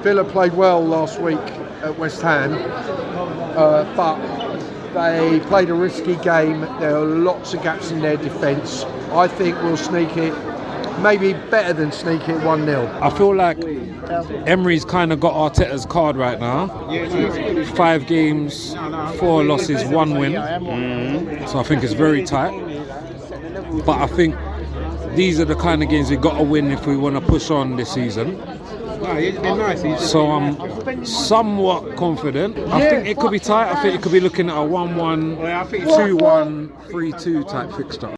Villa played well last week at West Ham, but they played a risky game. There are lots of gaps in their defence. I think we'll sneak it, maybe better than sneak it 1-0. I feel like Emery's kind of got Arteta's card right now. 5 games, 4 losses, 1 win. So I think it's very tight. But I think these are the kind of games we've got to win if we want to push on this season. So I'm somewhat confident. I think it could be tight. I think it could be looking at a 1-1, 2-1, 3-2 type fixture.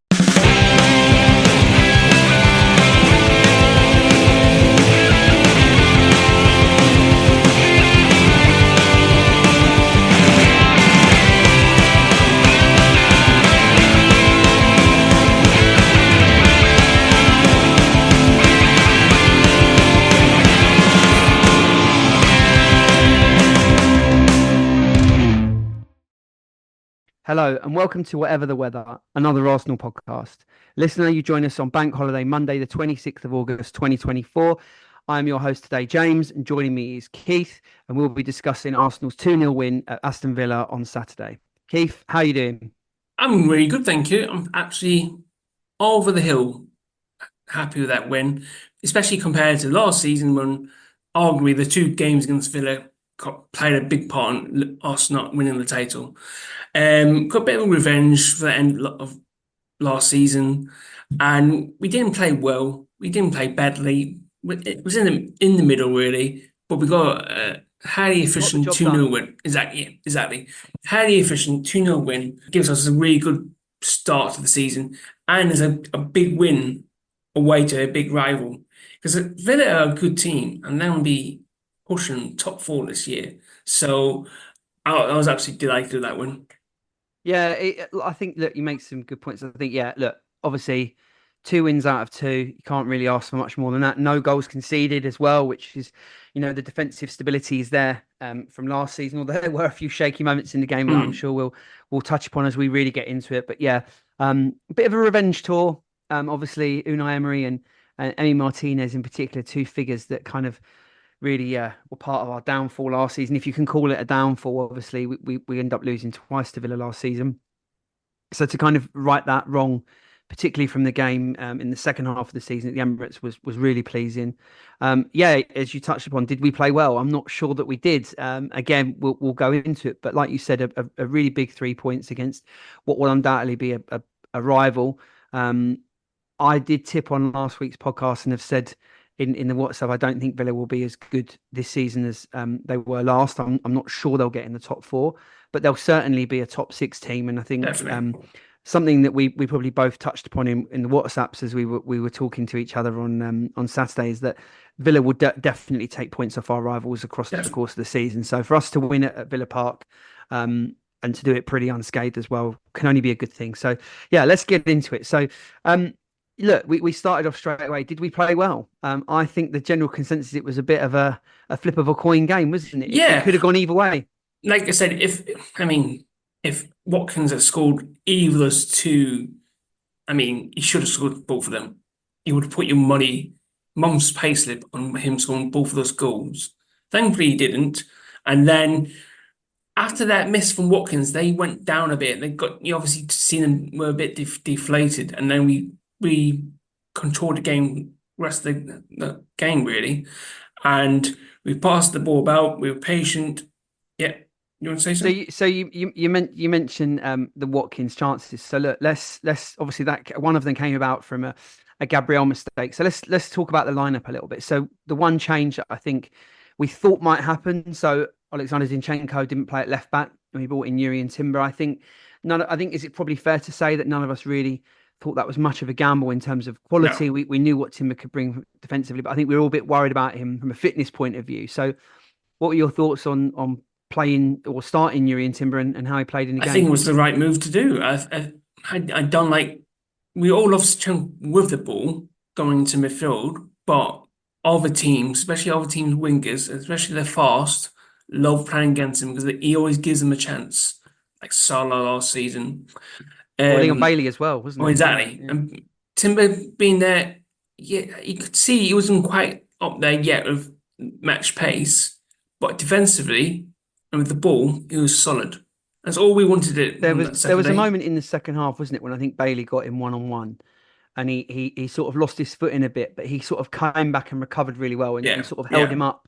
Hello and welcome to Whatever the Weather, another Arsenal podcast. Listener, you join us on Bank Holiday Monday, the 26th of August, 2024. I'm your host today, James, and joining me is Keith, and we'll be discussing Arsenal's 2-0 win at Aston Villa on Saturday. Keith, how are you doing? I'm really good, thank you. I'm actually over the hill happy with that win, especially compared to last season when arguably the 2 games against Villa played a big part in us not winning the title. Got a bit of revenge for the end of last season, and we didn't play well. We didn't play badly. It was in the middle really, but we got a highly efficient 2-0 win. Exactly. Highly efficient 2-0 win gives us a really good start to the season, and is a big win away to a big rival. Because Villa are a good team, and they'll be pushing top 4 this year. So I was absolutely delighted with that win. Yeah, I think that you make some good points. I think, look, obviously 2 wins out of 2, you can't really ask for much more than that. No goals conceded as well, which is, the defensive stability is there from last season, although there were a few shaky moments in the game that I'm sure we'll touch upon as we really get into it. But a bit of a revenge tour. Obviously, Unai Emery and Emi Martinez in particular, 2 figures that kind of really were part of our downfall last season. If you can call it a downfall, obviously we end up losing twice to Villa last season. So to kind of right that wrong, particularly from the game in the second half of the season at the Emirates was really pleasing. As you touched upon, did we play well? I'm not sure that we did. Again, we'll go into it, but like you said, a really big 3 points against what will undoubtedly be a rival. I did tip on last week's podcast and have said in the WhatsApp, I don't think Villa will be as good this season as they were last. I'm not sure they'll get in the top 4, but they'll certainly be a top 6 team. And I think something that we probably both touched upon in the WhatsApps as we were talking to each other on Saturday is that Villa will definitely take points off our rivals across the course of the season. So for us to win at Villa Park and to do it pretty unscathed as well can only be a good thing. So let's get into it. So look, we started off straight away. Did we play well? I think the general consensus, it was a bit of a flip of a coin game, wasn't it? Yeah. It could have gone either way. Like I said, if Watkins had scored either of those 2, he should have scored both of them. You would have put your mum's payslip on him scoring both of those goals. Thankfully, he didn't. And then after that miss from Watkins, they went down a bit. You obviously seen them were a bit deflated, and then we controlled the game, rest of the game really, and we passed the ball about. We were patient. Yeah, you want to say something? So you mentioned the Watkins chances. So look, let's obviously that one of them came about from a Gabriel mistake. So let's talk about the lineup a little bit. So the one change that I think we thought might happen. So Alexander Zinchenko didn't play at left back, and we brought in Yuri and Timber. I think is it probably fair to say that none of us really thought that was much of a gamble in terms of quality. No. We knew what Timber could bring defensively, but I think we were all a bit worried about him from a fitness point of view. So what were your thoughts on playing or starting Yuri and Timber and how he played in the game? I think it was the right move to do. I don't like, we all love to chunk with the ball going into midfield, but other teams, especially other teams' wingers, especially they're fast, love playing against him because he always gives them a chance, like Salah last season. Leon Bailey as well, wasn't it? Exactly. Yeah. And Timber being there, you could see he wasn't quite up there yet with match pace, but defensively and with the ball, he was solid. That's all we wanted it There from was that there was a Saturday. moment in the second half, wasn't it, when I think Bailey got him 1-on-1, and he sort of lost his foot in a bit, but he sort of came back and recovered really well, and Yeah, sort of held yeah, him up,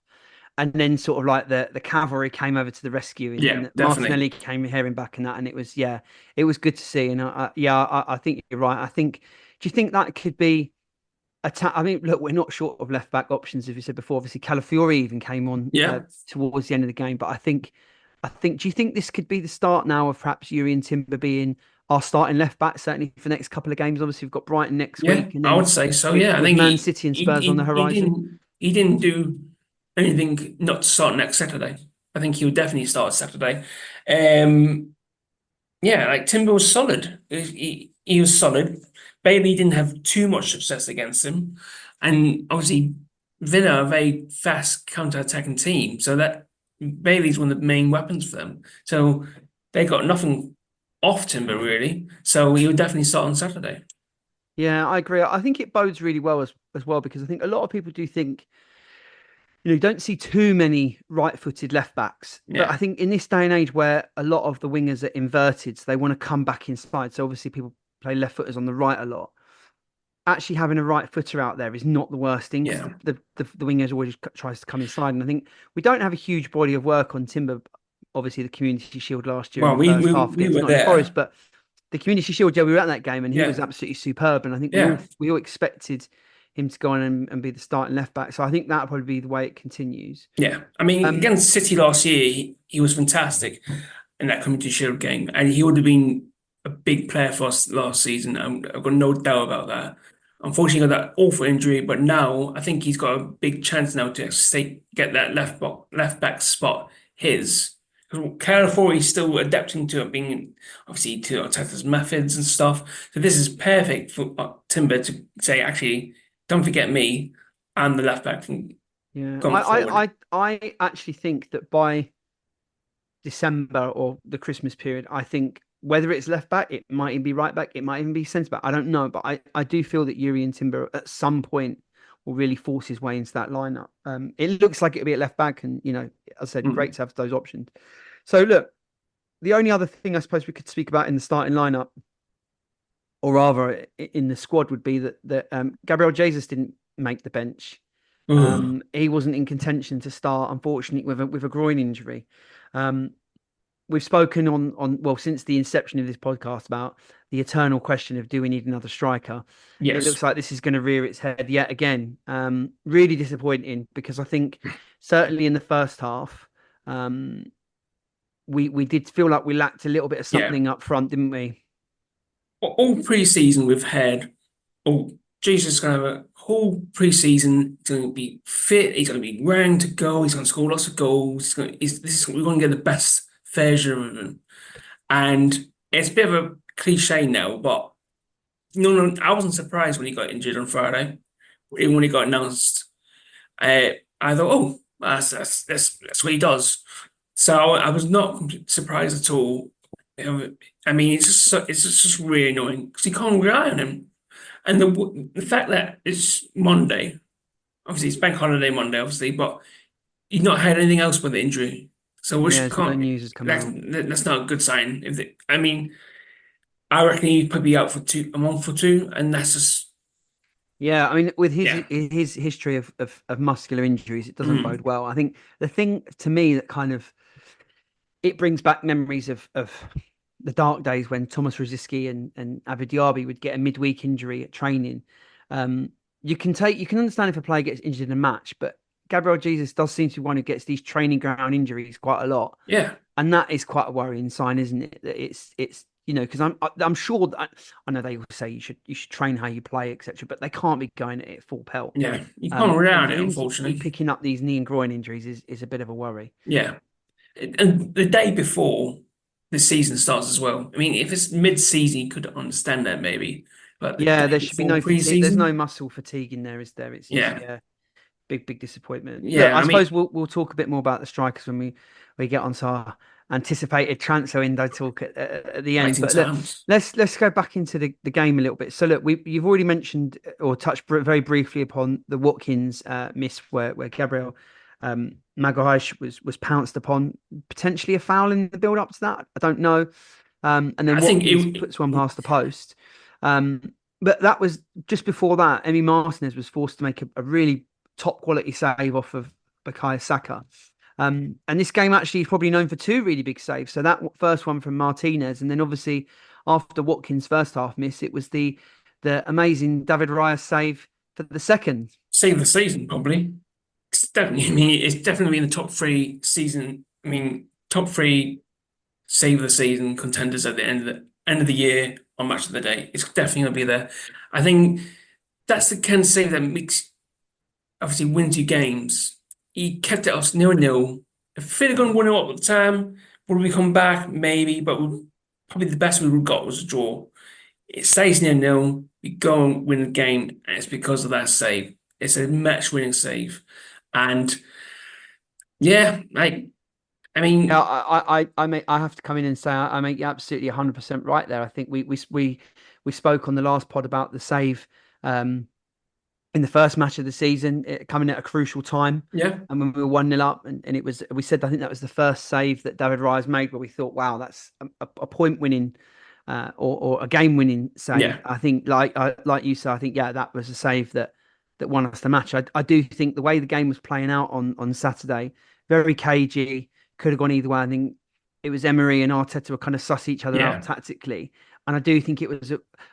and then sort of like the cavalry came over to the rescue, yeah, and definitely. Martinelli came hearing back and that, and it was good to see, and I think you're right. I think, do you think that could be I mean, look, we're not short of left back options, as we said before. Obviously, Calafiori even came on Yeah. towards the end of the game. But I think, do you think this could be the start now of perhaps Yuri and Timber being our starting left back, certainly for the next couple of games? Obviously, we've got Brighton next Yeah, week, and I then would say so. with, Yeah, I with think Man City and Spurs on the horizon. he didn't do anything not to start next Saturday. I think he would definitely start Saturday. Um, yeah, like Timber was solid. He was solid. Bailey didn't have too much success against him, and obviously Villa are a very fast counter-attacking team, so that Bailey's one of the main weapons for them. So they got nothing off Timber really. So he would definitely start on Saturday. Yeah, I agree. I think it bodes really well as well, because I think a lot of people do think, you don't see too many right-footed left backs. But Yeah. I think in this day and age where a lot of the wingers are inverted, so they want to come back inside. So obviously people play left footers on the right a lot. Actually having a right footer out there is not the worst thing, because Yeah. the wingers always tries to come inside. And I think we don't have a huge body of work on Timber. Obviously, the Community Shield last year in Well, the first half we against were Nottingham Forest, there. but the Community Shield, yeah, we were at that game and he was Yeah. absolutely superb. And I think Yeah. we all expected him to go on and be the starting left back. So I think that'll probably be the way it continues. Yeah. I mean, Um, against City last year, he was fantastic in that Community Shield game, and he would have been a big player for us last season. I've got no doubt about that. Unfortunately, he got that awful injury, but now I think he's got a big chance now to get that left back spot his. Calafiori is still adapting to it, being obviously to Arteta's methods and stuff. So this is perfect for Timber to say, actually, don't forget me. I'm the left back from yeah, going forward. I actually think that by December or the Christmas period, I think whether it's left back, it might even be right back, it might even be centre back. I don't know, but I do feel that Yuri and Timber at some point will really force his way into that lineup. It looks like it'll be at left back, and as I said, great Mm. to have those options. So look, the only other thing I suppose we could speak about in the starting lineup, or rather in the squad, would be that Gabriel Jesus didn't make the bench. Ugh. He wasn't in contention to start, unfortunately, with a groin injury. Um, we've spoken on well, since the inception of this podcast, about the eternal question of, do we need another striker? It Yes. looks like this is going to rear its head yet again. Really disappointing, because I think certainly in the first half, we did feel like we lacked a little bit of Yeah. something up front, didn't we? All pre-season we've had, oh, Jesus is going to have a whole pre-season. He's going to be fit. He's going to be raring to go. He's going to score lots of goals. We're going to get the best version of him. And it's a bit of a cliche now, but no, I wasn't surprised when he got injured on Friday. Even when he got announced, I thought, oh, that's what he does. So I was not surprised at all. I mean, it's just really annoying because you can't rely on him. And the fact that it's Monday, obviously it's bank holiday Monday, obviously, but you've not had anything else with the injury, so which Yeah, no can't news has come out. that's not a good sign. I mean, I reckon he'd probably be out for a month or two, and that's just Yeah, I mean, with yeah. his history of muscular injuries, it doesn't bode Mm. well. I think the thing to me that kind of it brings back memories of the dark days when Thomas Rosicky and Avid Diaby would get a midweek injury at training. You can understand if a player gets injured in a match, but Gabriel Jesus does seem to be one who gets these training ground injuries quite a lot, Yeah, and that is quite a worrying sign, isn't it? That it's because I'm sure that I know they will say you should train how you play, etc., but they can't be going at it full pelt. yeah, you can't rely And on for it, him to be unfortunately. picking up these knee and groin injuries is a bit of a worry. Yeah, and the day before the season starts as well. I mean, if it's mid-season, you could understand that maybe, but the Yeah, day there should be before no fatigue. There's no pre-season, muscle fatigue in there, is there? It's yeah, yeah, big disappointment. Look, yeah. I I mean, suppose we'll talk a bit more about the strikers when we get onto our anticipated transfer window talk at the end. exciting But look, times. let's go back into the game a little bit. So look, you've already mentioned or touched very briefly upon the Watkins miss where Gabriel Maguire was pounced upon, potentially a foul in the build up to that. I don't know. And then I think Watkins puts one past the post. But that was just before that. Emi Martinez was forced to make a really top quality save off of Bukayo Saka. And this game actually is probably known for two really big saves. So that first one from Martinez, and then obviously after Watkins' first half miss, it was the amazing David Raya save for the second. Save the season, probably. It's definitely, I mean, it's definitely in the top three season. I mean, top three save the season contenders at the end of the year on Match of the Day. It's definitely going to be there. I think that's the kind of save that makes obviously wins you games. He kept it us 0-0. If Villa gone 1-0 up at the time, would we come back? Maybe, but probably the best we would have got was a draw. It stays 0-0. We go and win the game, and it's because of that save. It's a match-winning save, and yeah, I mean, I have to come in and say I make you absolutely 100% right there. I think we spoke on the last pod about the save in the first match of the season, coming at a crucial time. yeah, And when we were 1-0 up, and it was, we said, I think that was the first save that David Raya's made where we thought, wow, that's a point winning or a game winning save. yeah, I think, like you said, I think, yeah, that was a save that won us the match. I do think the way the game was playing out on Saturday, very cagey, could have gone either way. I think it was Emery and Arteta were kind of suss each other yeah, out tactically. And I do think it was,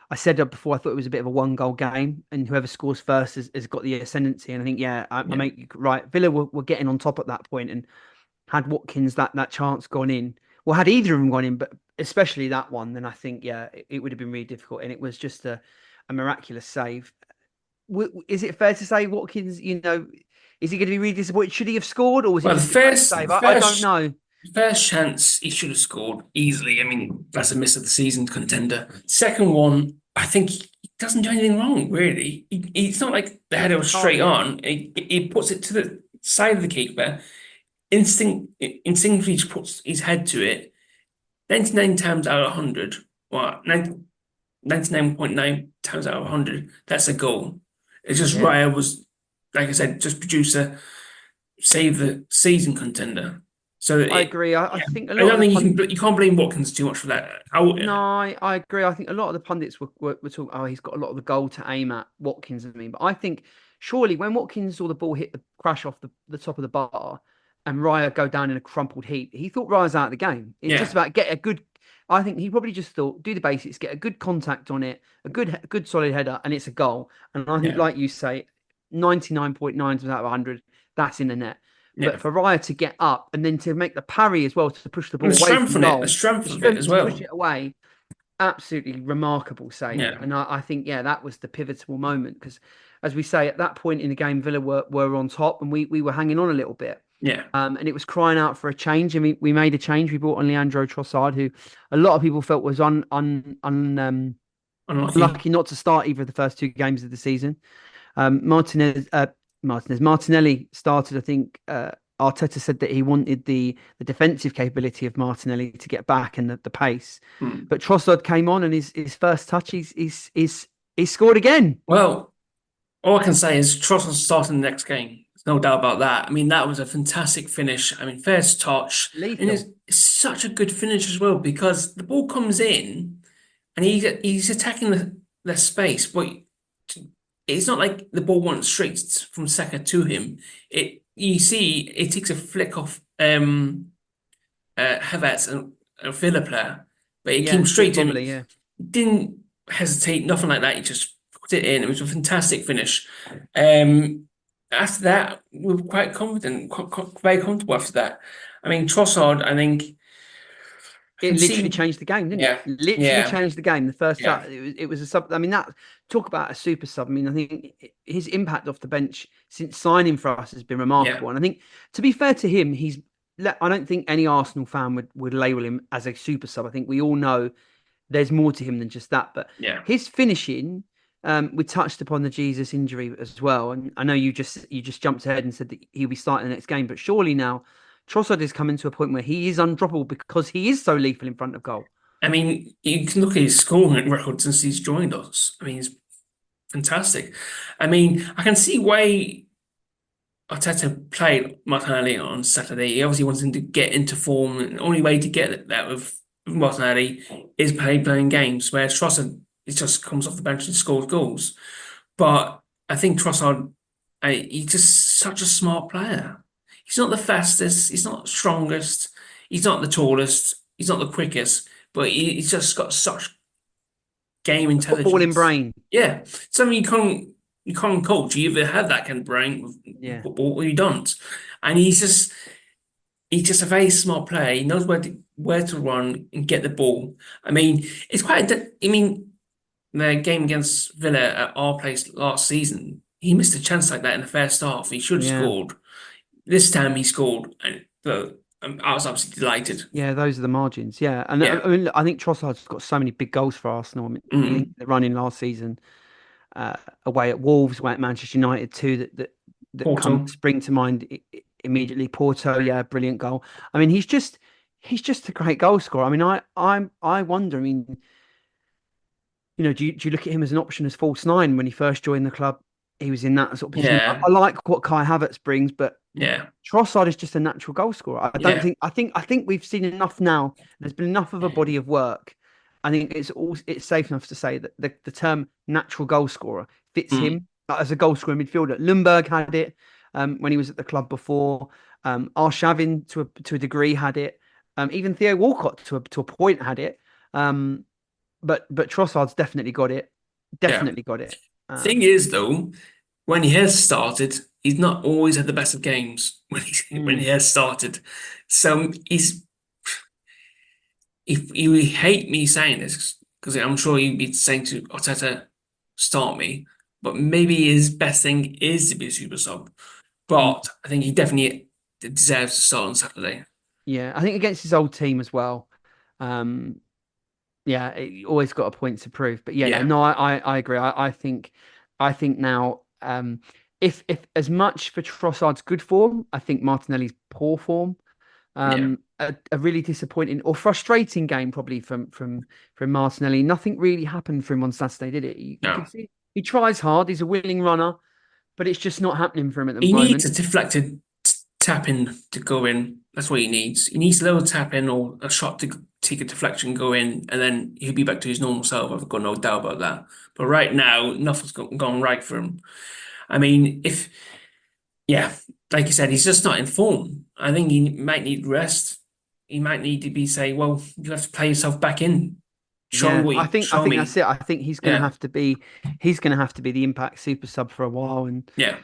I said that before, I thought it was a bit of a one goal game, and whoever scores first has got the ascendancy. And I think, yeah, I make you right. Villa were getting on top at that point, and had Watkins that chance gone in, well, had either of them gone in, but especially that one, then I think, yeah, it would have been really difficult. And it was just a miraculous save. Is it fair to say Watkins, is he going to be really disappointed? Should he have scored, or was well, it just a great save? I don't know. first chance he should have scored easily. I mean, that's a miss of the season contender. Second one, I think he doesn't do anything wrong, really. It's not like the header was straight on. He puts it to the side of the keeper, instinctively just puts his head to it. 99 times out of 100, well, 99.9 times out of 100, that's a goal. It's just Raya was, like I said, just produce a save the season contender. So I agree. I think a I lot don't of think you can't blame Watkins too much for that. No, I agree. I think a lot of the pundits were talking, oh, he's got a lot of the goal to aim at, Watkins, I mean. But I think surely when Watkins saw the ball hit the crash off the top of the bar and Raya go down in a crumpled heap, he thought Raya's out of the game. It's just about get a good. I think he probably just thought, do the basics, get a good contact on it, a good solid header, and it's a goal. And I think, like you say, 99.9 times out of 100, that's in the net. But for Raya to get up and then to make the parry as well, to push the ball away from goal, the strength of it as well, push it away, absolutely remarkable save. Yeah. And I think, yeah, that was the pivotal moment, because, as we say, at that point in the game, Villa were on top, and we were hanging on a little bit. Yeah. And it was crying out for a change. I mean, we made a change. We brought on Leandro Trossard, who a lot of people felt was unlucky not to start either of the first two games of the season. Martinelli started. I think Arteta said that he wanted the defensive capability of Martinelli to get back and the pace. But Trossard came on, and his first touch, he's scored again. Well, all I can say is Trossard starting the next game. There's no doubt about that. I mean, that was a fantastic finish. I mean, first touch. Lethal. And it's such a good finish as well, because the ball comes in and he's attacking the space, but it's not like the ball went straight from Saka to him. You see, it takes a flick off Havertz, and a Villa player, but it came straight to him. Yeah. Didn't hesitate, nothing like that. He just put it in. It was a fantastic finish. After that, we were quite confident, very comfortable after that. I mean, Trossard, I think it literally changed the game, didn't it? Literally changed the game. The first shot, it was a sub. I mean, that, talk about a super sub. I mean, I think his impact off the bench since signing for us has been remarkable. And I think, to be fair to him, I don't think any Arsenal fan would label him as a super sub. I think we all know there's more to him than just that. But his finishing, we touched upon the Jesus injury as well. And I know you just jumped ahead and said that he'll be starting the next game. But surely now Trossard is coming to a point where he is undroppable because he is so lethal in front of goal. I mean, you can look at his scoring record since he's joined us. I mean, he's fantastic. I mean, I can see why Arteta played Martinelli on Saturday, he obviously wants him to get into form. And the only way to get that with Martinelli is playing games, whereas Trossard, it just comes off the bench and scores goals. But I think Trossard, he's just such a smart player. He's not the fastest, he's not the strongest, he's not the tallest, he's not the quickest, but he's just got such game Footballing intelligence. brain. Yeah, something you can't coach. You either have that kind of brain with Yeah. football or you don't. And he's just a very smart player. He knows where to run and get the ball. I mean, it's quite. I mean, the game against Villa at our place last season, he missed a chance like that in the first half. He should have Yeah. scored. This time he scored, and I was absolutely delighted. Yeah, those are the margins. Yeah, and Yeah. I mean, I think Trossard's got so many big goals for Arsenal. I mean, he linked the running last season away at Wolves, away at Manchester United too. That Porto. spring to mind immediately. Porto, yeah, brilliant goal. I mean, he's just a great goal scorer. I mean, I wonder. I mean, do you look at him as an option as false nine when he first joined the club? He was in that sort of position. Yeah. I like what Kai Havertz brings, but Yeah. Trossard is just a natural goal scorer. I don't Yeah. think. I think we've seen enough now. There's been enough of a body of work. I think it's safe enough to say that the term natural goal scorer fits him as a goal scoring midfielder. Lundberg had it when he was at the club before. Arshavin to a degree had it. Even Theo Walcott to a point had it. But Trossard's definitely got it. Definitely got it. Thing is, though, when he has started, he's not always had the best of games when he has started. So if you hate me saying this, because I'm sure you'd be saying to Arteta, start me, but maybe his best thing is to be a super sub. But I think he definitely deserves to start on Saturday. Yeah, I think against his old team as well. Yeah, he always got a point to prove. But Yeah. no, I agree. I think now, if as much for Trossard's good form, I think Martinelli's poor form. A really disappointing or frustrating game probably from Martinelli. Nothing really happened for him on Saturday, did it? You can see he tries hard. He's a willing runner, but it's just not happening for him at the moment. He needs a deflected tap in to go in. That's what he needs. He needs a little tap in or a shot to take a deflection, go in, and then he'll be back to his normal self. I've got no doubt about that. But right now, nothing's gone right for him. I mean, like you said, he's just not in form. I think he might need rest. He might need to be say, well, you have to play yourself back in. Show me. I think that's it. I think he's going to have to be. He's going to have to be the impact super sub for a while, and as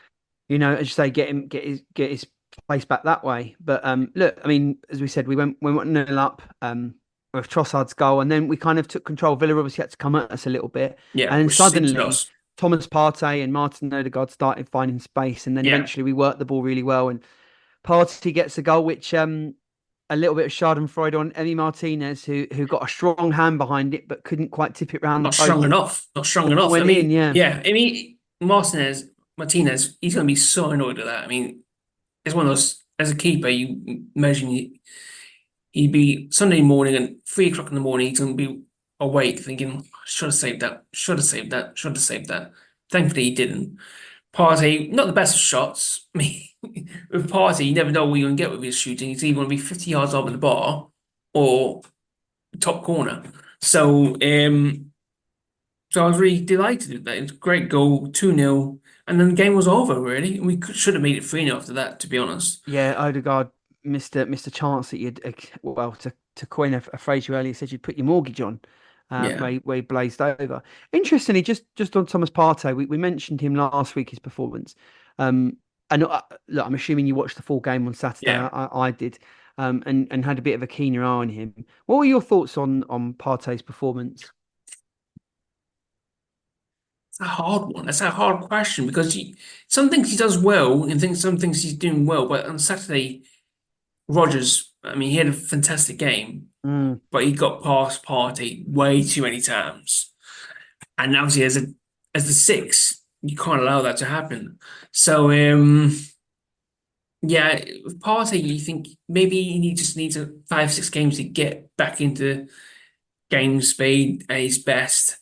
you say, get his place back that way. But look, I mean, as we said, we went 0 up with Trossard's goal, and then we kind of took control. Villa obviously had to come at us a little bit, and then suddenly Thomas Partey and Martin Odegaard started finding space, and then eventually we worked the ball really well, and Partey gets a goal, which a little bit of Schadenfreude on Emi Martinez, who got a strong hand behind it, but couldn't quite tip it round. Not strong enough. I mean, Martinez, he's going to be so annoyed at that. I mean, it's one of those, as a keeper, you imagine he'd be Sunday morning at 3 o'clock in the morning, he's going to be awake thinking, should have saved that. Thankfully, he didn't. Partey, not the best of shots. I mean, with Partey, you never know what you're going to get with his shooting. It's either going to be 50 yards over the bar or top corner. So, I was really delighted with that. It was a great goal, 2-0. And then the game was over, really. We should have made it 3-0 after that, to be honest. Yeah, Odegaard missed a chance that you'd, to coin a phrase you earlier said you'd put your mortgage on. Where he blazed over. Interestingly, just on Thomas Partey, we mentioned him last week, his performance. And look, I'm assuming you watched the full game on Saturday. Yeah. I did, and had a bit of a keener eye on him. What were your thoughts on Partey's performance? It's a hard one. That's a hard question because some things he does well and some things he's doing well. But on Saturday, Rodgers, I mean, he had a fantastic game. But he got past Partey way too many times, and obviously as the six, you can't allow that to happen. So with Partey, you think maybe he just needs 5-6 games to get back into game speed at his best.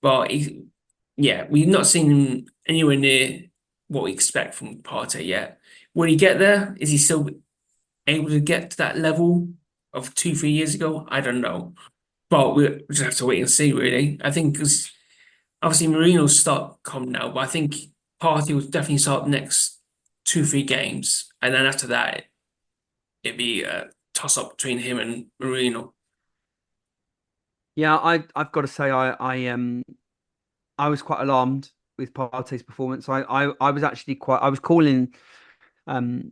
But we've not seen him anywhere near what we expect from Partey yet. Will he get there? Is he still able to get to that level of 2, 3 years ago? I don't know. But we just have to wait and see, really. I think because obviously Marino's start come now, but I think Partey will definitely start the next 2, 3 games. And then after that, it'd be a toss up between him and Marino. Yeah, I've got to say I was quite alarmed with Partey's performance. I was actually quite I was calling um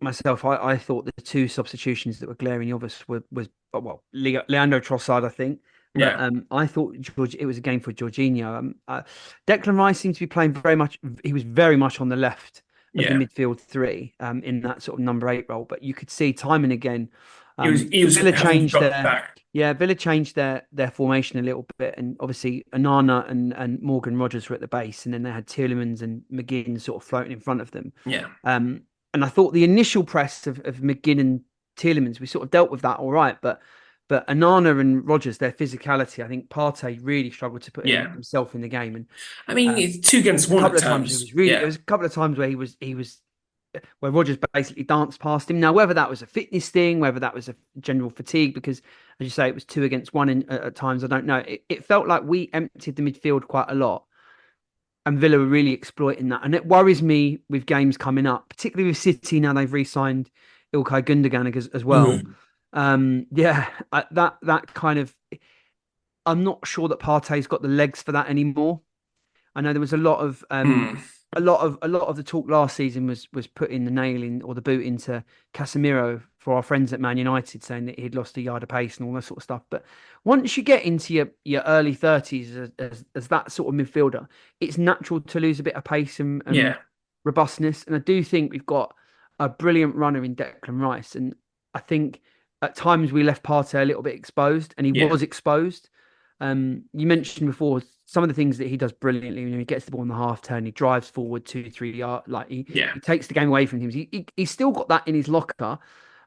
myself. I thought the two substitutions that were glaringly obvious was well Leandro Trossard, I think. But Yeah, I thought George it was a game for Jorginho. Declan Rice seemed to be playing very much. He was very much on the left of the yeah. midfield three, in that sort of number 8 role. But you could see time and again, He was Villa having changed dropped their back. yeah, Villa changed their formation a little bit, and obviously Anana and Morgan Rogers were at the base, and then they had Tielemans and McGinn sort of floating in front of them. Yeah, And I thought the initial press of McGinn and Tielemans, we sort of dealt with that all right, but Anana and Rogers, their physicality, I think Partey really struggled to put yeah. himself in the game, and I mean, uh, it's 2 against 1 at couple of times times. there Yeah, was a couple of times where he was where Rogers basically danced past him. Now, whether that was a fitness thing, whether that was a general fatigue, because as you say, it was 2 against 1 at times. I don't know. It felt like we emptied the midfield quite a lot, and Villa were really exploiting that. And it worries me with games coming up, particularly with City now they've re-signed Ilkay Gundogan as well. Mhm. Yeah, that kind of. I'm not sure that Partey's got the legs for that anymore. I know there was Mm. a lot of the talk last season was putting the nail in or the boot into Casemiro for our friends at Man United, saying that he'd lost a yard of pace and all that sort of stuff. But once you get into your early 30s as that sort of midfielder, it's natural to lose a bit of pace and Yeah, robustness. And I do think we've got a brilliant runner in Declan Rice, and I think at times we left Partey a little bit exposed, and he yeah, was exposed. You mentioned before some of the things that he does brilliantly. He gets the ball in the half turn, he drives forward 2, 3 yards, like yeah. he takes the game away from him. He's still got that in his locker,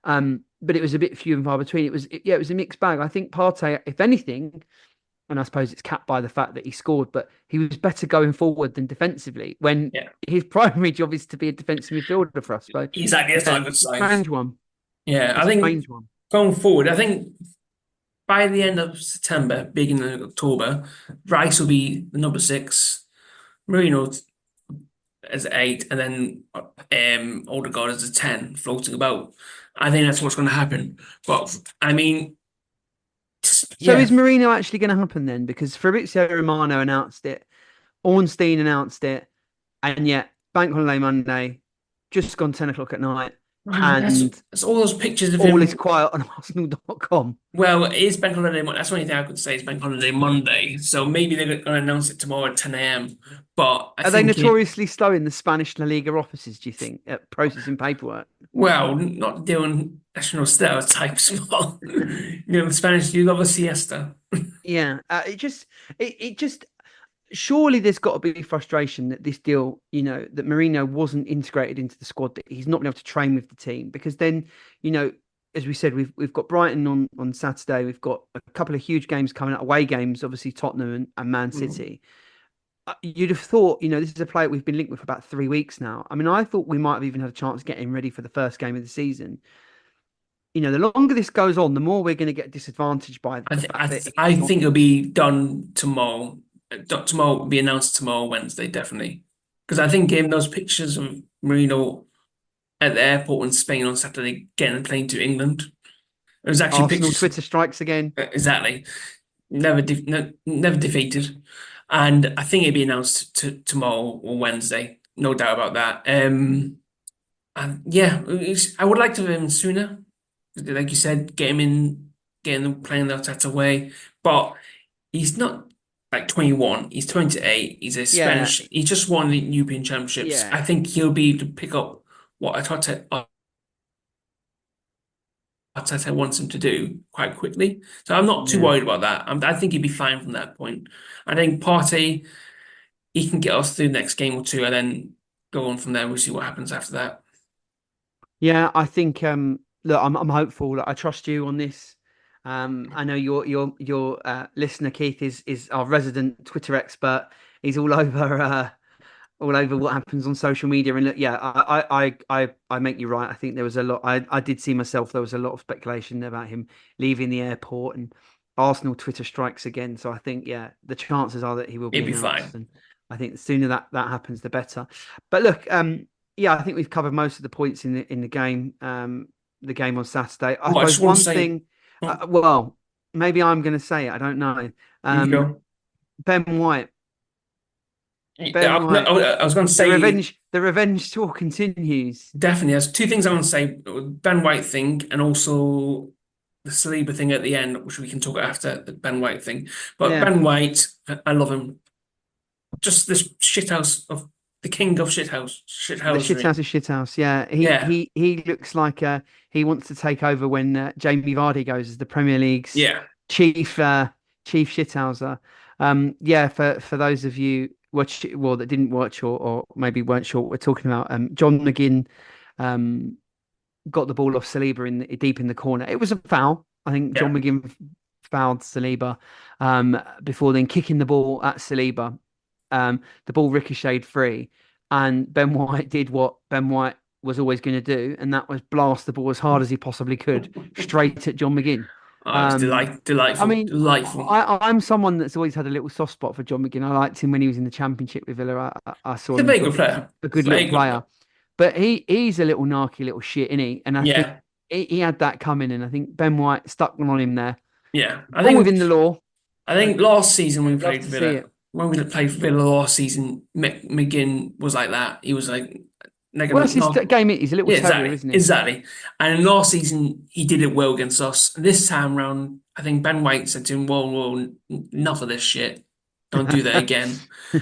but it was a bit few and far between. It was a mixed bag. I think Partey, if anything, and I suppose it's capped by the fact that he scored, but he was better going forward than defensively when Yeah. his primary job is to be a defensive midfielder for us. So Exactly. That's yeah, not a good it's a sign. strange one. Yeah, I It's a think strange one. going forward, I think by the end of September, beginning of October, Rice will be the number 6, Marino as 8, and then Odegaard as a 10, floating about. I think that's what's going to happen. But I mean, So yeah, is Mourinho actually going to happen then? Because Fabrizio Romano announced it, Ornstein announced it, and yet Bank Holiday Monday, just gone 10 o'clock at night, that's and that's all those pictures of all is him. quiet on Arsenal.com. Well, it is Bank Holiday Monday. That's the only thing I could say is Bank Holiday Monday. So maybe they're going to announce it tomorrow at 10 a.m. But I Are they think it. notoriously slow in the Spanish La Liga offices, do you think, at processing paperwork? Well, not doing national stereotypes, but in Spanish, you love a siesta. Yeah, it just surely there's got to be frustration that this deal, that Mourinho wasn't integrated into the squad, that he's not been able to train with the team, because then, as we said, we've got Brighton on Saturday, we've got a couple of huge games coming up, away games, obviously Tottenham and Man City. You'd have thought, this is a player we've been linked with for about 3 weeks now. I mean, I thought we might have even had a chance of getting ready for the first game of the season. The longer this goes on, the more we're going to get disadvantaged by I, the th- I, fact that th- I think it'll be done tomorrow. Tomorrow will be announced tomorrow, Wednesday, definitely. Because I think getting those pictures of Marino at the airport in Spain on Saturday, getting a plane to England, it was actually Arsenal pictures. Twitter strikes again. Exactly. Never defeated. And I think it'll be announced tomorrow or Wednesday. No doubt about that. And yeah, I would like to have him sooner. Like you said, get him in, getting them playing the Arteta way. But he's not like 21. He's 28. He's a Yeah, Spanish. He just won the European Championships. yeah, I think he'll be able to pick up what Arteta wants him to do quite quickly. So I'm not too yeah. worried about that. I think he'd be fine from that point. I think Partey, he can get us through the next game or two and then go on from there. We'll see what happens after that. Yeah, I think look, I'm hopeful. I trust you on this. I know your listener Keith is our resident Twitter expert. He's all over all over what happens on social media. And look, yeah, I make you right. I think there was a lot. I did see myself. There was a lot of speculation about him leaving the airport, and Arsenal Twitter strikes again. So I think, yeah, the chances are that he will be He'll be announced, fine. and I think the sooner that happens, the better. But look, yeah, I think we've covered most of the points in the game. The game on Saturday. I Oh, I suppose just want to one say, thing. oh, Well, maybe I'm going to say it. I don't know. you Um, go. Ben White. Yeah, Ben White. I was going to The say revenge tour continues. definitely. There's two things I want to say: Ben White thing, and also the Saliba thing at the end, which we can talk after the Ben White thing. But Yeah, Ben White, I love him. Just this shithouse of the king of the shithousery. shit house. Yeah, he Yeah, he he looks like he wants to take over when Jamie Vardy goes as the Premier League's yeah, chief chief shithouser. Yeah, for those of you that didn't watch or maybe weren't sure what we're talking about. John McGinn um got the ball off Saliba deep in the corner. It was a foul. I think John yeah. McGinn fouled Saliba before then kicking the ball at Saliba. The ball ricocheted free, and Ben White did what Ben White was always going to do, and that was blast the ball as hard as he possibly could straight at John McGinn. Oh, it was Um, I delightful, mean, delightful. I'm someone that's always had a little soft spot for John McGinn. I liked him when he was in the Championship with Villa. I saw He's a him as very good player. a good little Very good player, player. but he's a little narky little shit, isn't he? And I think Yeah, he had that coming, and I think Ben White stuck one on him there. yeah. All within the law. I think last season when we Love played to see Villa, it. when we played Villa last season, McGinn was like that. He was like a Well, that's his knock. game. He's a little Yeah, terrier, exactly, isn't he? exactly. And last season he did it well against us. This time round, I think Ben White said to him, "Whoa, whoa, enough of this shit. Don't do that again."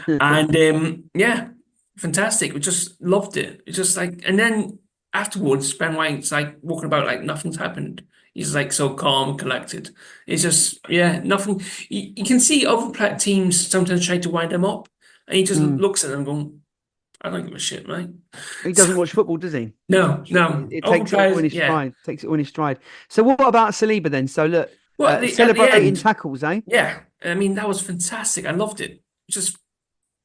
And yeah, fantastic. We just loved it. It's just like, and then afterwards, Ben White's like walking about like nothing's happened. He's like so calm and collected. It's just, yeah, nothing. You can see teams sometimes try to wind him up, and he just Mm. looks at them going, "I don't give a shit, mate." He So, doesn't watch football, does he? no, It, no, it other takes it all in players, his yeah. stride. Takes it all in his stride. So what about Saliba then? So look, Well, at the celebrating end, tackles, eh? yeah. I mean, that was fantastic. I loved it. Just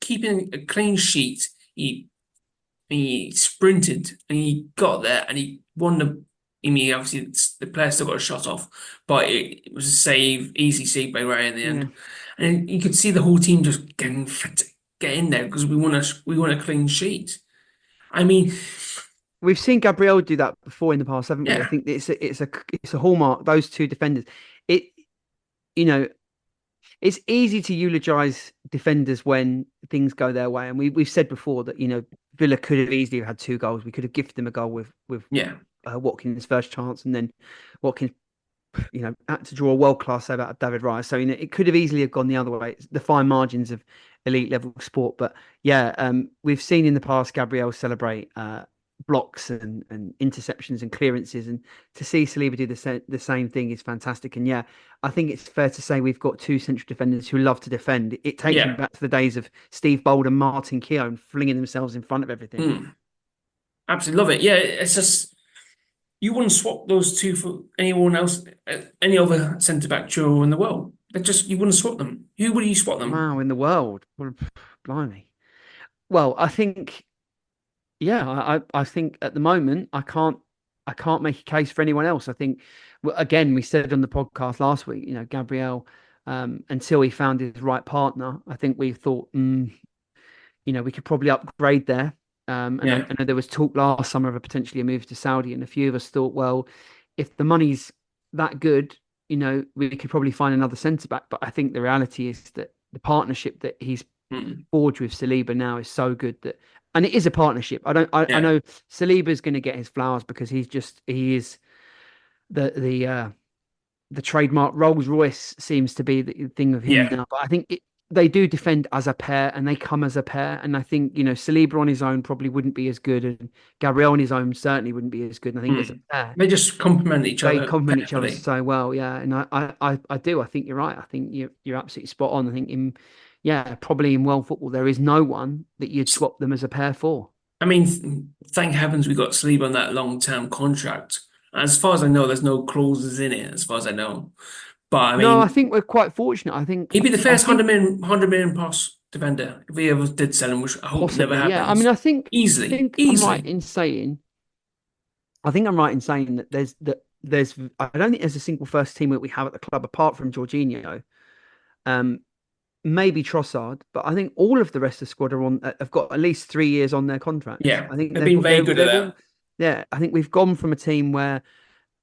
keeping a clean sheet. He sprinted and he got there and he won the. I mean, obviously the player still got a shot off, but it was a save, easy save by Raya in the Yeah. end. And you could see the whole team just get in there because we want a clean sheet. I mean, We've seen Gabriel do that before in the past, haven't we? I yeah, think it's a hallmark. Those two defenders. It you know it's easy to eulogize defenders when things go their way, and we've said before that Villa could have easily had 2 goals. We could have gifted them a goal with yeah, Watkins' first chance, and then Watkins had to draw a world class save out of David Raya. So it could have easily have gone the other way. It's the fine margins of elite level sport, but yeah, we've seen in the past Gabriel celebrate blocks and interceptions and clearances, and to see Saliba do the same thing is fantastic. And yeah, I think it's fair to say we've got 2 central defenders who love to defend. It takes me yeah. back to the days of Steve Bold and Martin Keown flinging themselves in front of everything. Absolutely love it. Yeah, it's just you wouldn't swap those two for anyone else, any other centre back duo in the world. They just you wouldn't swap them. Who would you swap them? Wow, in the world, well, blimey. Well, I think. Yeah, I think at the moment I can't make a case for anyone else. I think again we said on the podcast last week, Gabriel, until he found his right partner, I think we thought, we could probably upgrade there. And Yeah, I know there was talk last summer of potentially a move to Saudi, and a few of us thought, well, if the money's that good, we could probably find another centre back. But I think the reality is that the partnership that he's forged with Saliba now is so good that, and it is a partnership. I yeah, know Saliba's going to get his flowers because he is the trademark. Rolls Royce seems to be the thing of him yeah. now, but I think they do defend as a pair and they come as a pair. And I think Saliba on his own probably wouldn't be as good, and Gabriel on his own certainly wouldn't be as good. And I think as a pair, They just complement each they other complement each other perfectly. so well. Yeah, and I do. I think you're right. I think you're absolutely spot on. I think probably in world football there is no one that you'd swap them as a pair for. I mean, thank heavens we got Saliba on that long-term contract. As far as I know, there's no clauses in it, as far as I know. But I No, I mean, think we're quite fortunate. I think he'd be the I first think 100 million plus defender. If we ever did sell him, which I hope never Possibly, yeah. I mean, happens. I think Easily, I'm right easily. in saying. I think I'm right in saying that there's I don't think there's a single first team that we have at the club apart from Jorginho. Um, maybe Trossard, but I think all of the rest of the squad are on have got at least 3 years on their contracts. Yeah, I think they've been very good at they've all that. yeah. I think we've gone from a team where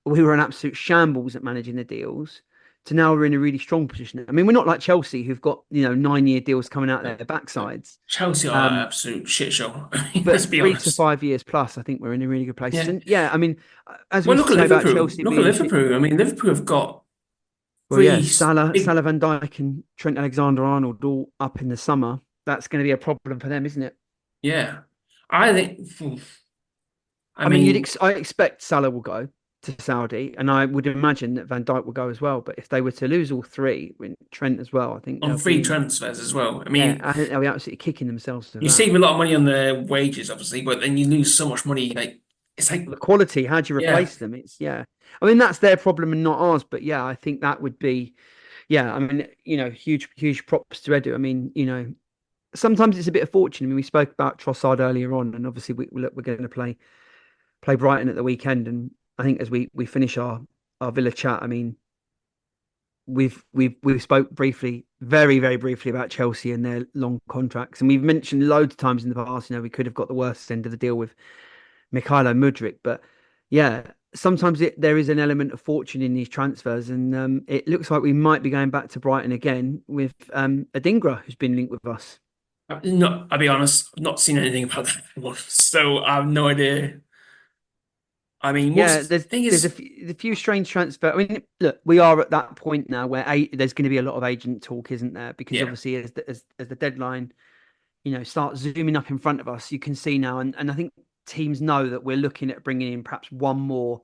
we were an absolute shambles at managing the deals to now we're in a really strong position. I mean, we're not like Chelsea who've got 9-year deals coming out their backsides. Chelsea are an Um, absolute shit show. I mean, let's but be 3 to 5 honest. years plus, I think we're in a really good place. Yeah. And yeah, I mean, as Well, we look at say about Liverpool. Chelsea Look at being shit. Liverpool. I mean, Liverpool have got Well, yeah, three big. Salah, Van Dijk, and Trent Alexander-Arnold all up in the summer. That's going to be a problem for them, isn't it? Yeah, I think. I I mean, mean, I expect Salah will go to Saudi, and I would imagine that Van Dijk will go as well. But if they were to lose all three, with Trent as well, I think on they'll free be transfers as well. I yeah, mean, I think they'll be absolutely kicking themselves for you that. save a lot of money on the wages, obviously, but then you lose so much money. Like it's like, The quality, how do you yeah, replace them? It's yeah. I mean, that's their problem and not ours. But yeah, I think that would be yeah. I mean, huge props to Edu. I mean, sometimes it's a bit of fortune. I mean, we spoke about Trossard earlier on, and obviously we're going to play Brighton at the weekend. And I think as we finish our Villa chat, I mean, we've spoke briefly, very briefly about Chelsea and their long contracts, and we've mentioned loads of times in the past. We could have got the worst end of the deal with Mikhailo Mudryk, but yeah. Sometimes there is an element of fortune in these transfers, and it looks like we might be going back to Brighton again with Adingra, who's been linked with us. not. I'll be honest, I've not seen anything about that one, so I have no idea. I mean, Yeah, what's the thing there's is, a few strange transfer. I mean, look, we are at that point now where there's going to be a lot of agent talk, isn't there? Because yeah, obviously, as the deadline, starts zooming up in front of us, you can see now, and I think teams know that we're looking at bringing in perhaps one more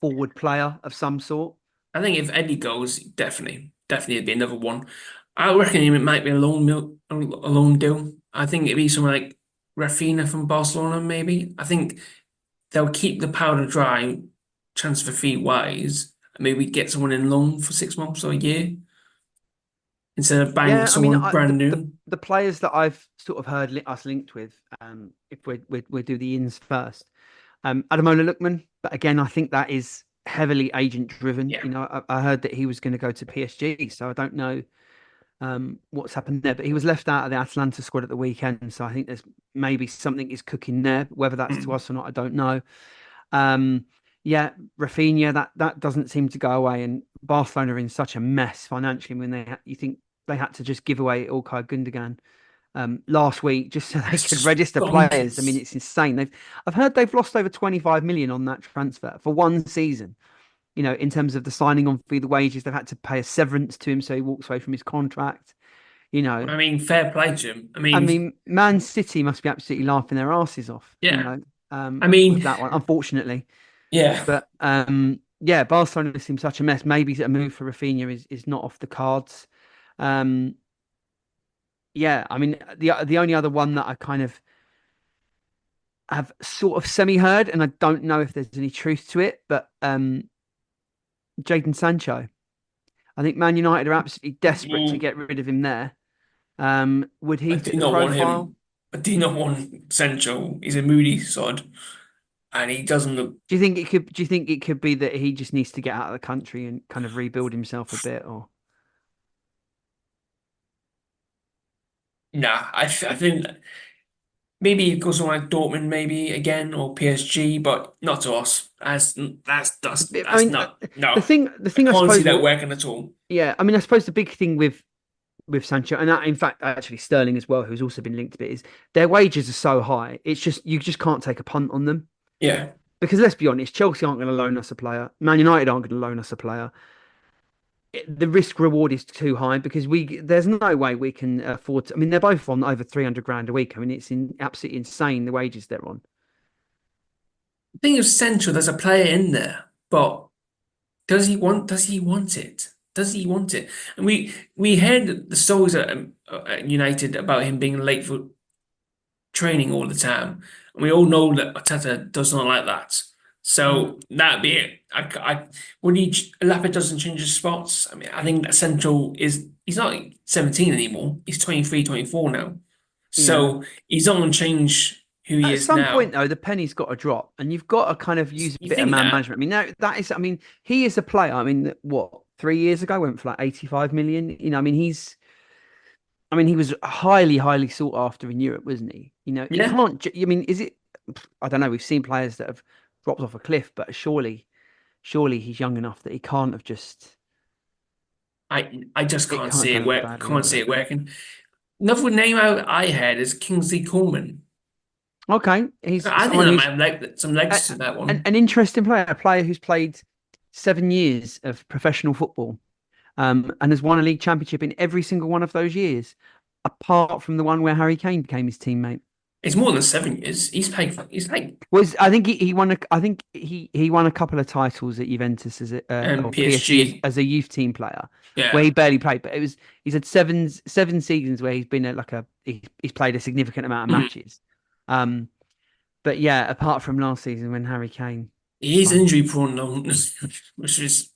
forward player of some sort. I think if Eddie goes, definitely it'd be another one. I reckon it might be a loan deal. I think it'd be someone like Rafinha from Barcelona, maybe. I think they'll keep the powder dry, transfer fee wise, and maybe get someone in loan for 6 months or a year instead of buying Yeah, I mean, someone brand new. the players that I've sort of heard us linked with, if we do the ins first, Ademola Lookman, but again, I think that is heavily agent driven. Yeah. I heard that he was going to go to PSG, so I don't know what's happened there, but he was left out of the Atlanta squad at the weekend, so I think there's maybe something is cooking there. Whether that's to Mm. us or not, I don't know. Um, yeah, Rafinha, that doesn't seem to go away, and Barcelona are in such a mess financially when you think they had to just give away Ilkay Gundogan last week just so they It's could just register players. I mean, bonkers. it's insane. I've heard they've lost over 25 million on that transfer for one season. In terms of the signing on fee, the wages, they've had to pay a severance to him so he walks away from his contract. You know, I mean, fair play to him. I I mean, mean, Man City must be absolutely laughing their asses off, yeah. I with mean, that one, unfortunately. yeah. But yeah, Barcelona seems such a mess. Maybe a move for Rafinha is not off the cards. Um, yeah, I mean the only other one that I kind of have sort of semi heard, and I don't know if there's any truth to it, but Jadon Sancho. I think Man United are absolutely desperate to Well, get rid of him there. Would I he do fit the not want profile? him. I do not want Sancho. He's a moody sod, and he doesn't look. Do you think it could be that he just needs to get out of the country and kind of rebuild himself a bit, or Nah, I think maybe it goes on like Dortmund, maybe again, or PSG, but not to us. I That's mean, not. No, the I thing I can't see suppose, that working at all. yeah, I mean, I suppose the big thing with Sancho and in fact, actually Sterling as well, who's also been linked to it, is their wages are so high. It's just you just can't take a punt on them Yeah, because let's be honest, Chelsea aren't going to loan us a player, Man United aren't going to loan us a player. The risk reward is too high because there's no way we can afford to, I mean, they're both on over 300 grand a week. I mean, it's absolutely insane the wages they're on. the thing is, Sancho, there's a player in there, but Does he want it? Does he want it? And we heard the stories at United about him being late for training all the time, and we all know that Arteta does not like that. So that'd be it. When Lapa doesn't change his spots, I mean, I think that central he's not 17 anymore. He's 23, 24 now. Yeah. So he's not going to change who he At is some point, now. though, the penny's got to drop, and you've got to kind of use a You bit of think man that? management. I mean, now that is, I mean, he is a player. I mean, what 3 years ago went for like 85 million. I mean, he was highly, highly sought after in Europe, wasn't he? You Yeah. can't. I mean, is it? I don't know. We've seen players that have dropped off a cliff, but surely he's young enough that he can't have just. I just It can't can't see go it that work. badly, Can't has see it? it working. Another name I had is Kingsley Coleman. Okay, he's I think someone that might who's have some legs to that an one. interesting player, a player who's played 7 years of professional football, and has won a league championship in every single one of those years, apart from the one where Harry Kane became his teammate. It's more than 7 years. He's played. He's like I think he won. I think he won a couple of titles at Juventus or PSG PSG. as a youth team player, where Yeah. he barely played. But he's had seven seasons where he's been at he's played a significant amount of Mhm. matches. Um, but yeah, apart from last season when Harry Kane He's kind of. injury prone though, which is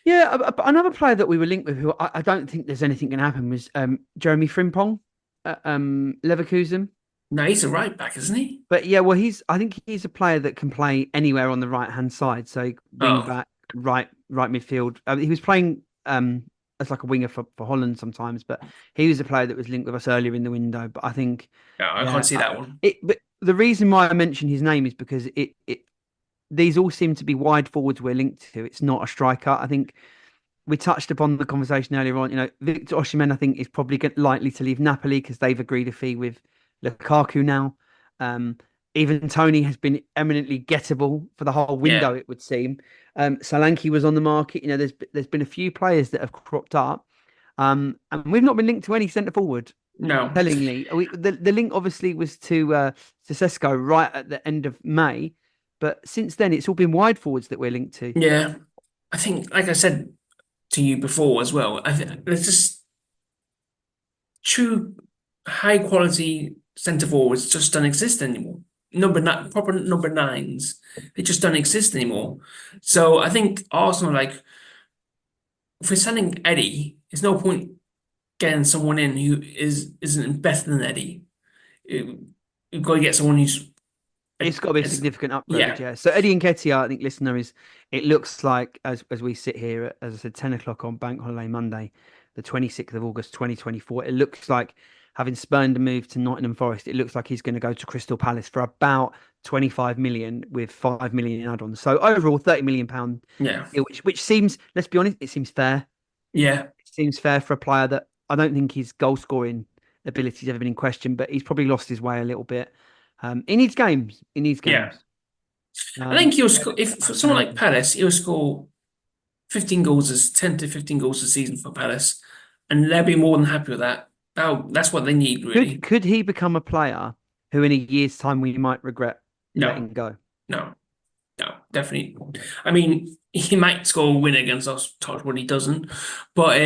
Yeah, another player that we were linked with, who I don't think there's anything going to happen, was Jeremy Frimpong at Leverkusen. no. He's a right back, isn't he? But yeah, well, I think he's a player that can play anywhere on the right hand side, so wing Oh, back, right midfield. He was playing as like a winger for Holland sometimes, but he was a player that was linked with us earlier in the window. But I think, no, I can't yeah, see that one. But the reason why I mention his name is because these all seem to be wide forwards we're linked to. It's not a striker. I think we touched upon the conversation earlier on. Victor Osimhen, I think, is probably likely to leave Napoli because they've agreed a fee with Lukaku now. Um, Even Tony has been eminently gettable for the whole Yeah, window, it would seem. Solanke was on the market. There's been a few players that have cropped up, and we've not been linked to any centre forward. no, Tellingly, the link obviously was to Sesko right at the end of May, but since then it's all been wide forwards that we're linked to. yeah. I think, like I said to you before as well, I think there's just true high quality centre forwards just don't exist anymore. Proper number nines, they just don't exist anymore. So I think Arsenal, like, if we're selling Eddie, there's no point getting someone in who isn't better than Eddie. It- You've got to get someone who's It's got to be a as significant upgrade, yeah, yeah. So Eddie Nketiah, I think, listener, it looks like as we sit here at, as I said, 10 o'clock on Bank Holiday Monday, the 26th of August 2024, it looks like, having spurned a move to Nottingham Forest, it looks like he's going to go to Crystal Palace for about 25 million with 5 million in add-ons. So overall, 30 million pound yeah, deal, which seems, let's be honest, it seems fair. yeah, It seems fair for a player that I don't think his goal scoring ability's ever been in question, but he's probably lost his way a little bit. He needs games. He needs yeah. games. I think he'll Yeah, score if for that's to someone like happen. Palace, he'll score 15 goals as 10 to 15 goals a season for Palace, and they'll be more than happy with that. That's what they need, Could really. could he become a player who, in a year's time, we might regret No, letting go? no, no, definitely. I mean, he might score a win against us, touch when he doesn't. But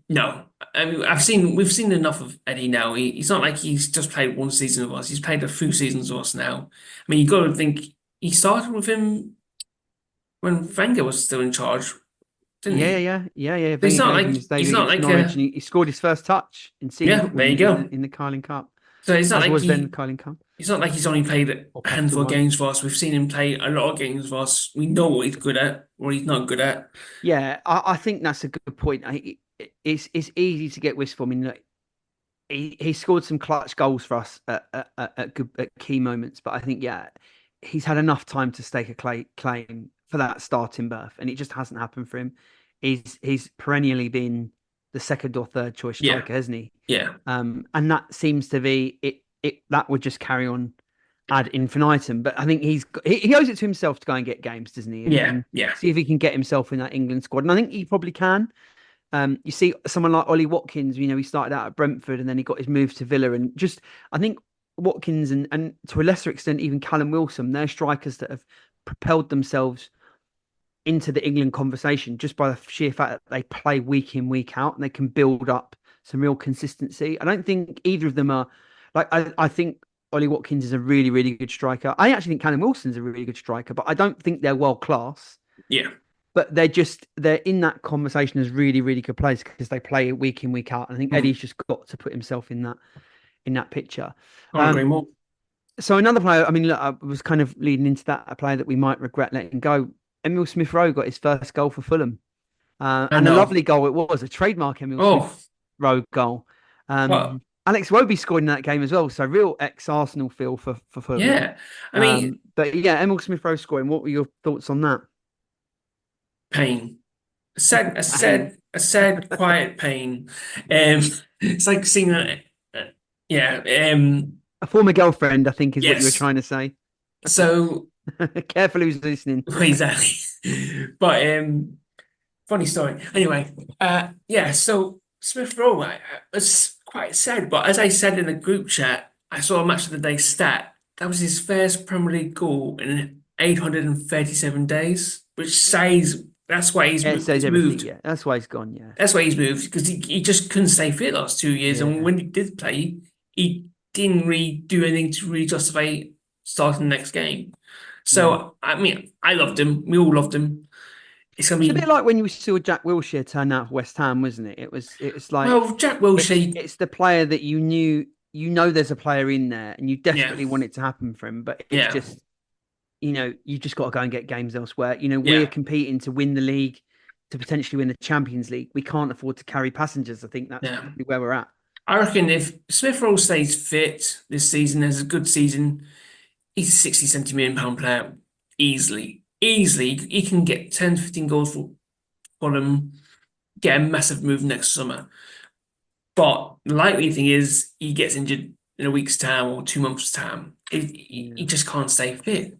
no. I mean, we've seen enough of Eddie now. He's not like he's just played one season with us. He's played a few seasons with us now. I mean, you got to think he started with him when Wenger was still in charge, didn't Yeah, he? yeah, yeah, yeah. So Wenger gave him his he's debut not against like Norwich, a and he scored his first touch in senior yeah. football There you go. in the Carling Cup, So it's not as like was then the Carling Cup it's not like he's only played a or Capital handful of One. games for us. We've seen him play a lot of games for us. We know what he's good at, what he's not good at. Yeah, I think that's a good point. It's easy to get wistful. I mean, look, he scored some clutch goals for us at key moments, but I think he's had enough time to stake a claim for that starting berth, and it just hasn't happened for him. He's perennially been the second or third choice Yeah, striker, hasn't he? yeah, And that seems to be it. That would just carry on ad infinitum. But I think he owes it to himself to go and get games, doesn't he? And yeah, and yeah, see if he can get himself in that England squad. And I think he probably can. You see someone like Ollie Watkins, he started out at Brentford and then he got his move to Villa. And just, I think Watkins and to a lesser extent, even Callum Wilson, they're strikers that have propelled themselves into the England conversation just by the sheer fact that they play week in, week out, and they can build up some real consistency. I don't think either of them are like, I think Ollie Watkins is a really, really good striker. I actually think Callum Wilson's a really good striker, but I don't think they're world class. Yeah. But they're in that conversation as really, really good players because they play week in, week out. And I think Eddie's just got to put himself in that picture. Can't agree more. So another player, I mean, look, I was kind of leading into that, a player that we might regret letting go. Emil Smith-Rowe got his first goal for Fulham. And a lovely goal it was, a trademark Emil Smith-Rowe goal. Alex Iwobi scored in that game as well, so real ex-Arsenal feel for Fulham. Yeah, I mean... but yeah, Emil Smith-Rowe scoring, what were your thoughts on that? Pain. A sad, quiet pain. It's like seeing a... a former girlfriend, I think, is what you were trying to say. So... Careful who's listening. Exactly. But funny story. Anyway, so Smith-Rowe, I was quite sad, but as I said in the group chat, I saw a match of the day stat. That was his first Premier League goal in 837 days, which says that's why he's moved. Yeah, that's why he's gone. Yeah, that's why he's moved because he just couldn't stay fit last 2 years, and when he did play, he didn't really do anything to really justify starting the next game. So I mean, I loved him. We all loved him. It's a bit like when you saw Jack Wilshere turn out for West Ham, wasn't it? It's like, well, Jack Wilshere. It's the player that you knew. You know, there's a player in there, and you desperately want it to happen for him. But it's just, you just got to go and get games elsewhere. We're competing to win the league, to potentially win the Champions League. We can't afford to carry passengers. I think that's probably where we're at. I reckon if Smith-Rowe stays fit this season, has a good season, he's a 60, 70 million pound player easily. He can get 10, 15 goals for Fulham, get a massive move next summer. But the likely thing is he gets injured in a week's time or 2 months' time. He just can't stay fit.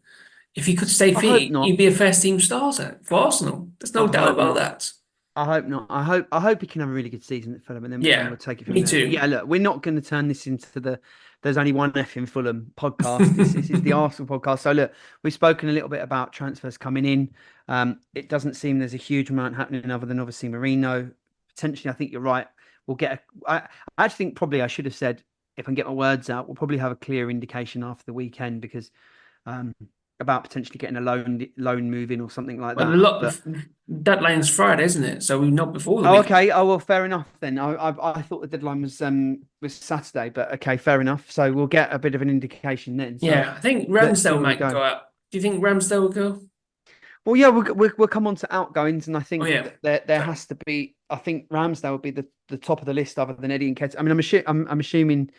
If he could stay fit, he'd be a first team starter for Arsenal. There's no doubt about that. I hope not. I hope he can have a really good season at Fulham, and then we'll take it from there. Me too. Yeah, look, we're not going to turn this into the "There's only one F in Fulham" podcast. This is the Arsenal podcast. So look, we've spoken a little bit about transfers coming in. It doesn't seem there's a huge amount happening other than obviously Marino. Potentially, I think you're right. We'll get. I actually think probably I should have said, if I can get my words out, we'll probably have a clear indication after the weekend because. About potentially getting a loan move in or something like that. Deadline's Friday, isn't it? So we're not before the weekend. Okay. Oh well, fair enough then. I thought the deadline was Saturday, but okay, fair enough. So we'll get a bit of an indication then. So I think Ramsdale might go out. Do you think Ramsdale will go? Well, yeah, we'll come on to outgoings, and I think there has to be. I think Ramsdale would be the top of the list, other than Eddie Nketiah. I mean, I'm assuming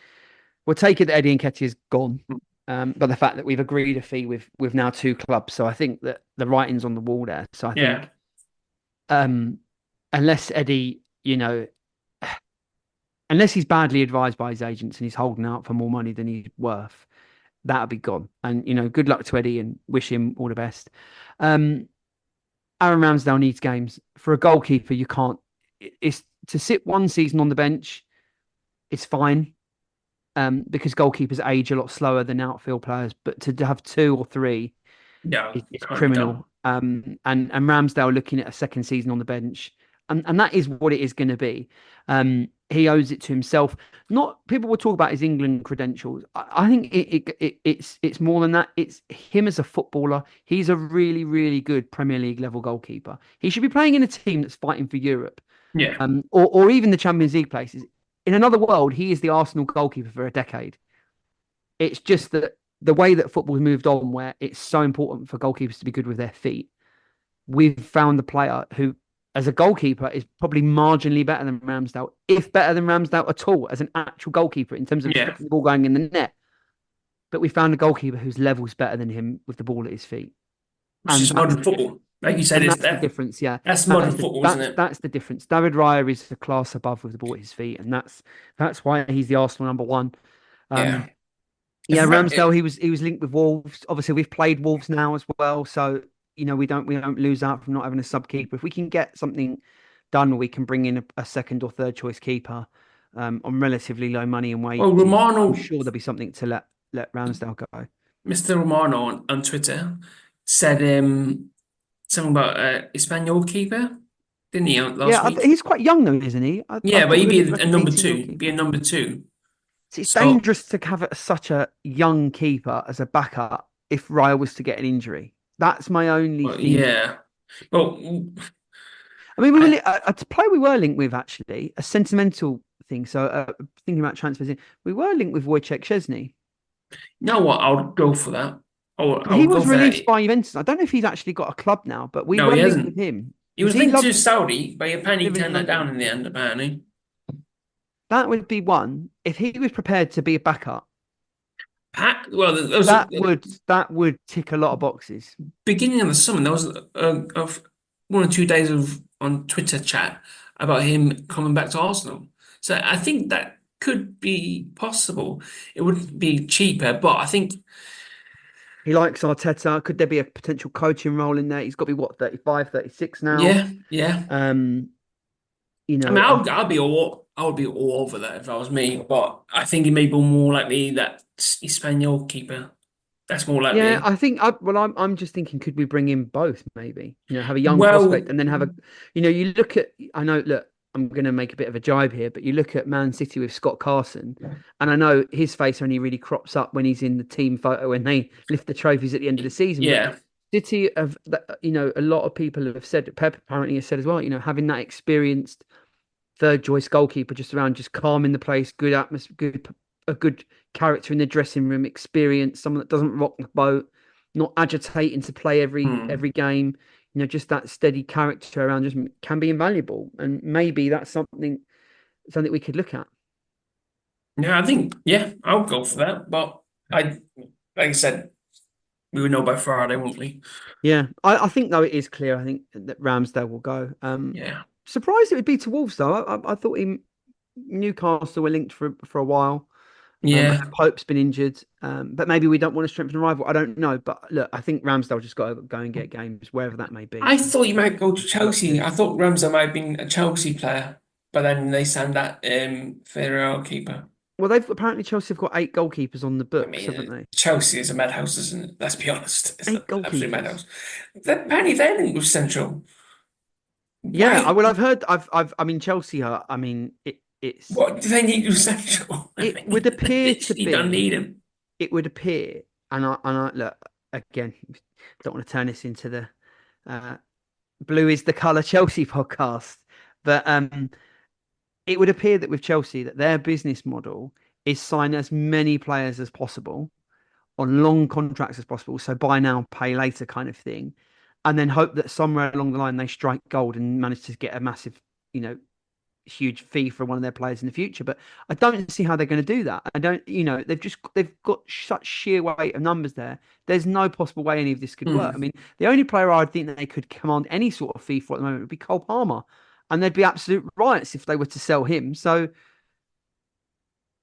we'll take it that Eddie Nketiah is gone. But the fact that we've agreed a fee with now 2 clubs, so I think that the writing's on the wall there. So I think, unless Eddie, unless he's badly advised by his agents and he's holding out for more money than he's worth, that'll be gone. And good luck to Eddie and wish him all the best. Aaron Ramsdale needs games. For a goalkeeper, you can't. It's to sit one season on the bench. It's fine. Because goalkeepers age a lot slower than outfield players, but to have 2 or 3 is criminal. And Ramsdale looking at a second season on the bench, and that is what it is going to be. He owes it to himself. Not people will talk about his England credentials. I think it's more than that. It's him as a footballer. He's a really, really good Premier League level goalkeeper. He should be playing in a team that's fighting for Europe. Or even the Champions League places. In another world, he is the Arsenal goalkeeper for a decade. It's just that the way that football's moved on, where it's so important for goalkeepers to be good with their feet, we've found the player who, as a goalkeeper, is probably marginally better than Ramsdale, if better than Ramsdale at all, as an actual goalkeeper in terms of the ball going in the net. But we found a goalkeeper whose level's better than him with the ball at his feet. Which is modern football. Like you said, that's the difference, yeah. That's modern football, isn't it? That's the difference. David Raya is a class above with the ball at his feet, and that's why he's the Arsenal number 1. Ramsdale, he was linked with Wolves. Obviously, we've played Wolves now as well, so we don't lose out from not having a sub keeper. If we can get something done, where we can bring in a second or third choice keeper on relatively low money and wage. Well, Romano, I'm sure there'll be something to let Ramsdale go. Mr. Romano on Twitter said something about Espanyol keeper, didn't he? Last week? He's quite young though, isn't he? But he'd be a number 2. Be a number 2. It's So dangerous to have such a young keeper as a backup if Raya was to get an injury. That's my only thing. yeah. Well, I mean, I, a player we were linked with actually a sentimental thing. So thinking about transfers, we were linked with Wojciech Szczesny. you know what? I would go for that. I He would go was for that. released by Juventus. I don't know if he's actually got a club now, but we No, were he linked with hasn't. him He because was he linked to loved Saudi, but apparently he living in turned that down London. in the end, apparently. That would be one. If he was prepared to be a backup, Well, there was that would tick a lot of boxes. beginning of the summer, there was a 1 or 2 days of on Twitter chat about him coming back to Arsenal. So I think that could be possible. It would be cheaper, but I think He likes Arteta. Could there be a potential coaching role in there? He's got to be what 35, 36 now. yeah, yeah. Um, I mean, I would be all over that if that was me. But I think it may be more likely that Espanol keeper. That's more yeah, likely. I think. I'm just thinking, could we bring in both? Maybe have a young prospect Well, and then have a. You look at. I know. Look, I'm going to make a bit of a jibe here, but you look at Man City with Scott Carson, and I know his face only really crops up when he's in the team photo when they lift the trophies at the end of the season. But yeah. City of a lot of people have said. Pep apparently has said as well. Having that experienced third choice goalkeeper just around, just calming the place, good atmosphere, a good character in the dressing room, experience, someone that doesn't rock the boat, not agitating to play Hmm. every game. Just that steady character around just can be invaluable, and maybe that's something we could look at. Yeah, I think I'll go for that. But like I said, we would know by Friday, won't we? Yeah, I think though it is clear. I think that Ramsdale will go. Yeah, Surprised it would be to Wolves though. I thought Newcastle were linked for a while. I know yeah. Pope's been injured, but maybe we don't want to strengthen a rival. I don't know, but look, I think Ramsdale just got to go and get games wherever that may be. I thought you might go to Chelsea. I thought Ramsey might have been a Chelsea player, but then they signed that Ferrero keeper. Well, they've apparently Chelsea have got 8 goalkeepers on the I books, haven't mean, they? Chelsea is a madhouse, isn't it? Let's be honest. It's an Eight absolute goalkeepers. madhouse. Apparently, they're linked with Central. Yeah, Why? well, I've heard. I mean, Chelsea are. I mean, it's. What do they need with Central? I It would mean, they appear to literally don't be. need him. It would appear, and I look again. Don't want to turn this into the uh, blue is the color Chelsea podcast, but it would appear that with Chelsea that their business model is sign as many players as possible on long contracts as possible. So buy now, pay later kind of thing. And then hope that somewhere along the line they strike gold and manage to get a massive, you know, huge fee for one of their players in the future. But I don't see how they're going to do that. I don't, they've got such sheer weight of numbers there. There's no possible way any of this could work. I Hmm. mean, the only player I think that they could command any sort of fee for at the moment would be Cole Palmer. And there'd be absolute riots if they were to sell him. So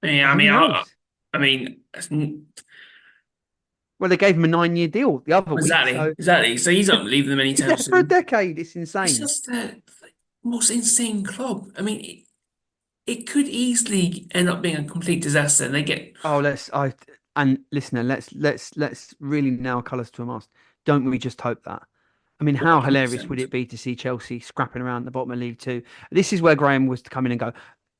Yeah, who knows? I mean, Well, they gave him a 9-year deal the other week. exactly, So exactly. So he's not leaving them he's anytime there for a soon. decade. It's It's insane. just the most insane club. I mean, it could easily end up being a complete disaster. And they get Oh, and listener, let's really nail colours to a mast. Don't we just hope that? I mean, how hilarious would 100%. it be to see Chelsea scrapping around the bottom of League Two? This is where Graham was to come in and go.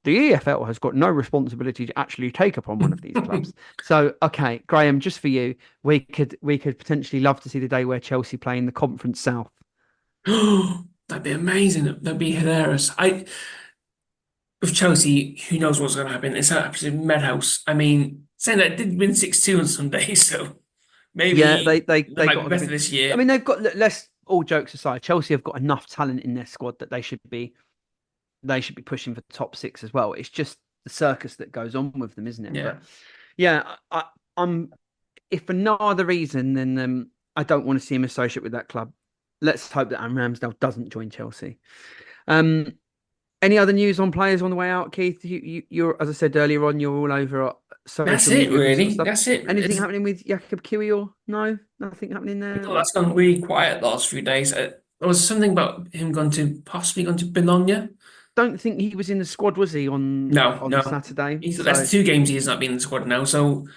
The EFL has got no responsibility to actually take upon one of these clubs. So, okay, Graham, just for you, we could potentially love to see the day where Chelsea play in the Conference South. That'd be amazing. That'd be hilarious. With Chelsea, who knows what's going to happen? It's an absolute madhouse. I mean, saying that it did win 6-2 on Sunday, so Yeah, maybe they might got be on the better brink. this I year. mean, they've got less. All jokes aside, Chelsea have got enough talent in their squad that they should be pushing for top six as well. It's just the circus that goes on with them, isn't it? Yeah. But yeah, I'm if for no other reason than I don't want to see him associate with that club. Let's hope that Aaron Ramsdale doesn't join Chelsea. Um, any other news on players on the way out, Keith? You're as I said earlier on, you're all over That's social it, media and this sort of really. stuff. That's it. Anything happening with Jakub Kiwi or no? Nothing happening there. No, that's gone really quiet the last few days. There was something about him possibly going to Bologna. Don't think he was in the squad, was he on No, on no. Saturday? That's So 2 games he has not been in the squad now. So,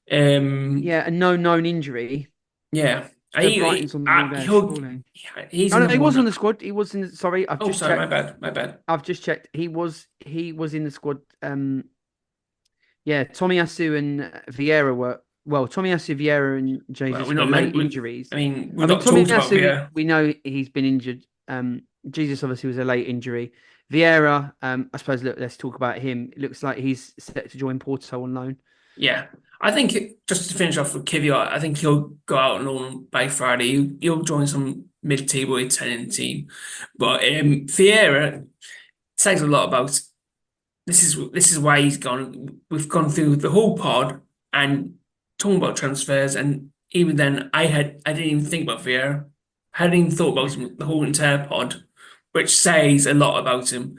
yeah, and no known injury. yeah. So Brighton's on the ball there, surely. He's Oh in no, the he was on one. the squad. He was in. Sorry, I've Oh, just sorry, my checked. bad, my bad. I've just checked. He was in the squad. Yeah, Tomiyasu and Vieira were well. Tomiyasu, Vieira, and Well, Jesus we're were not late meant. injuries. I mean, I we've mean, not talked about Tomiyasu, Villa. we know he's been injured. Jesus obviously was a late injury. Vieira, I suppose. Look, let's talk about him. It looks like he's set to join Porto on loan. Yeah, I think just to finish off with Kivior, I think he'll go out on loan by Friday. He'll join some mid-table Italian team, but Vieira says a lot about this is why he's gone. We've gone through the whole pod and talking about transfers, and even then, I didn't even think about Vieira. I hadn't even thought about him the whole entire pod, which says a lot about him.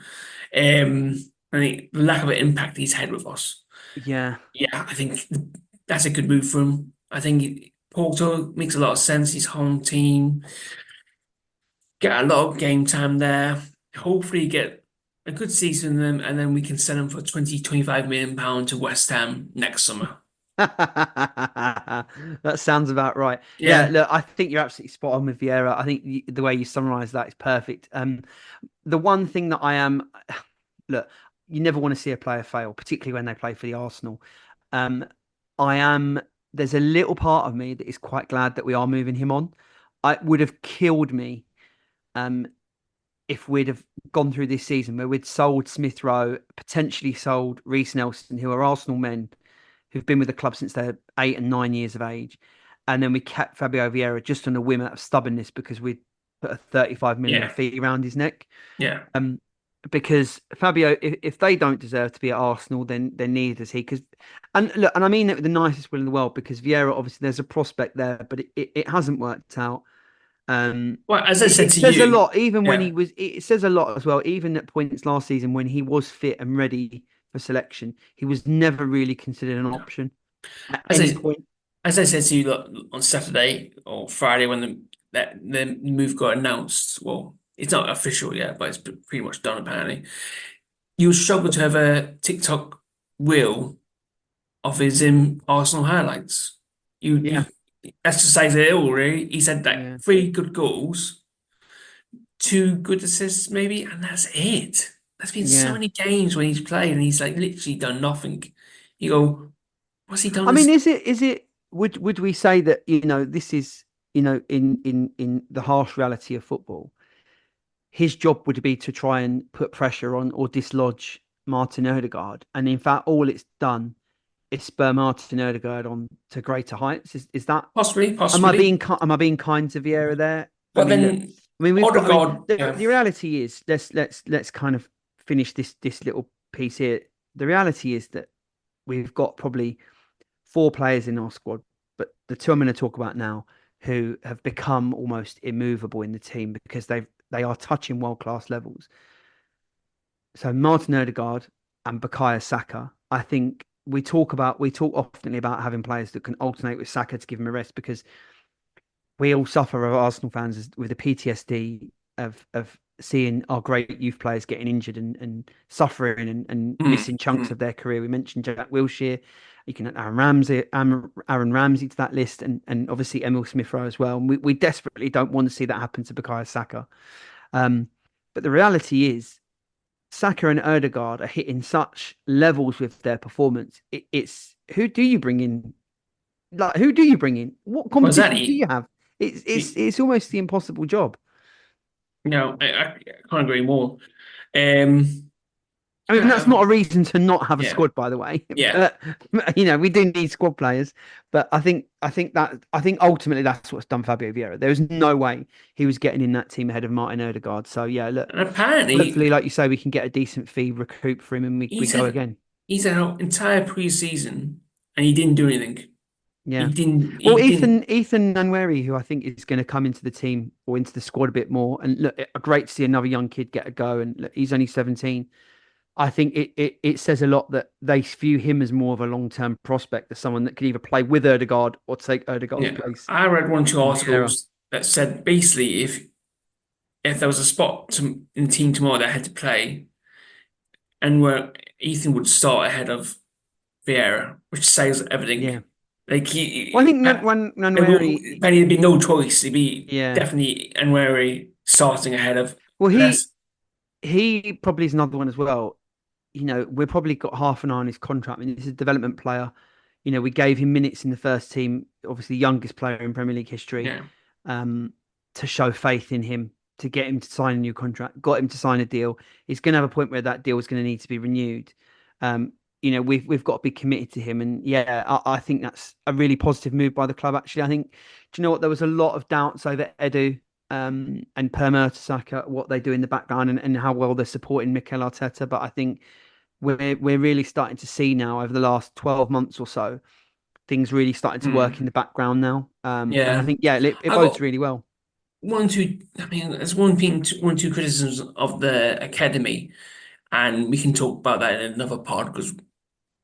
I think the lack of an impact he's had with us. Yeah, Yeah, I think that's a good move for him. I think Porto makes a lot of sense. His home team get a lot of game time there. Hopefully, get a good season in them, and then we can sell him for 20-25 million pounds to West Ham next summer. that sounds about right. Yeah, Yeah, look, I think you're absolutely spot on with Vieira. I think the way you summarise that is perfect. The one thing that I am, look, you never want to see a player fail, particularly when they play for the Arsenal. Um, I am. There's a little part of me that is quite glad that we are moving him on. It would have killed me um, if we'd have gone through this season where we'd sold Smith Rowe, potentially sold Reece Nelson, who are Arsenal men who've been with the club since they're 8 and 9 years of age, and then we kept Fabio Vieira just on a whim out of stubbornness because we'd put a 35 million yeah, fee around his neck. yeah. Um, because Fabio, if they don't deserve to be at Arsenal, then neither does he. Because, and look, and I mean it with the nicest will in the world, because Vieira, obviously there's a prospect there, but it hasn't worked out. Um, Well, as I said it to says a you, lot, even when yeah, he was. It says a lot as well, even at points last season when he was fit and ready for selection, he was never really considered an option at as any I point. as I said to you on Saturday or Friday when the move got announced. Well, it's not official yet, but it's pretty much done apparently. You would struggle to have a TikTok reel of his Arsenal highlights. You Yeah, that's just says it all, really. He said yeah, that 3 good goals, 2 good assists, maybe, and that's it. There's been so yeah. many games when he's played and he's like literally done nothing. You go, what's he done I mean, this? is it? Would we say that this is in the harsh reality of football? His job would be to try and put pressure on or dislodge Martin Odegaard, and in fact, all it's done is spur Martin Odegaard on to greater heights. Is that? Possibly, Am I possibly. being am I being kind to Vieira there? I But mean, look. then I mean, we've got. I mean, Odegaard, yeah. the reality is, let's kind of finish this little piece here. The reality is that we've got probably 4 players in our squad, but the two I'm going to talk about now who have become almost immovable in the team because they are touching world class levels. So Martin Odegaard and Bukayo Saka. I think we talk often about having players that can alternate with Saka to give him a rest, because we all suffer, as Arsenal fans, with the PTSD of seeing our great youth players getting injured and suffering and Mm, missing chunks mm. of their career. We mentioned Jack Wilshere. You can add Aaron Ramsey to that list, and obviously Emil Smith Rowe as well. And we desperately don't want to see that happen to Bukayo Saka. Um, but the reality is, Saka and Odegaard are hitting such levels with their performance. It's who do you bring in? Like, who do you bring in? What Well, competition do exactly. you have? It's almost the impossible job. No, I can't agree more. Um, I mean, that's not a reason to not have a yeah, squad, by the way. yeah. But we do need squad players. But I think ultimately that's what's done Fabio Vieira. There was no way he was getting in that team ahead of Martin Odegaard. So yeah, look, And apparently, hopefully, like you say, we can get a decent fee recoup for him, and we he's go had again. he's had an entire preseason and he didn't do anything. He Yeah. didn't. Well, He didn't. Ethan Nwaneri, who I think is going to come into the team or into the squad a bit more, and look, great to see another young kid get a go. And look, he's only 17. I think it says a lot that they view him as more of a long term prospect, as someone that could either play with Odegaard or take Odegaard's Yeah, place I read one or two in Vieira. articles that said basically if there was a spot in the team tomorrow that had to play and where Ethan would start ahead of Vieira, which says everything. Yeah. Like Well, I think But Nwaneri, there'd be no choice. It'd be yeah. definitely Nwaneri starting ahead of. Well, But he that's he probably is another one as well. we've probably got half an eye on his contract. I mean, he's a development player. We gave him minutes in the first team, obviously the youngest player in Premier League history, to show faith in him, to get him to sign a new contract, got him to sign a deal. He's going to have a point where that deal is going to need to be renewed. We've got to be committed to him. And I think that's a really positive move by the club, actually. I think, do you know what? There was a lot of doubts over Edu and Per Mertesacker, what they do in the background and how well they're supporting Mikel Arteta. But I think we're really starting to see now over the last 12 months or so, things really starting to work in the background now. And I think, it bodes really well. There's one two criticisms of the academy, and we can talk about that in another part because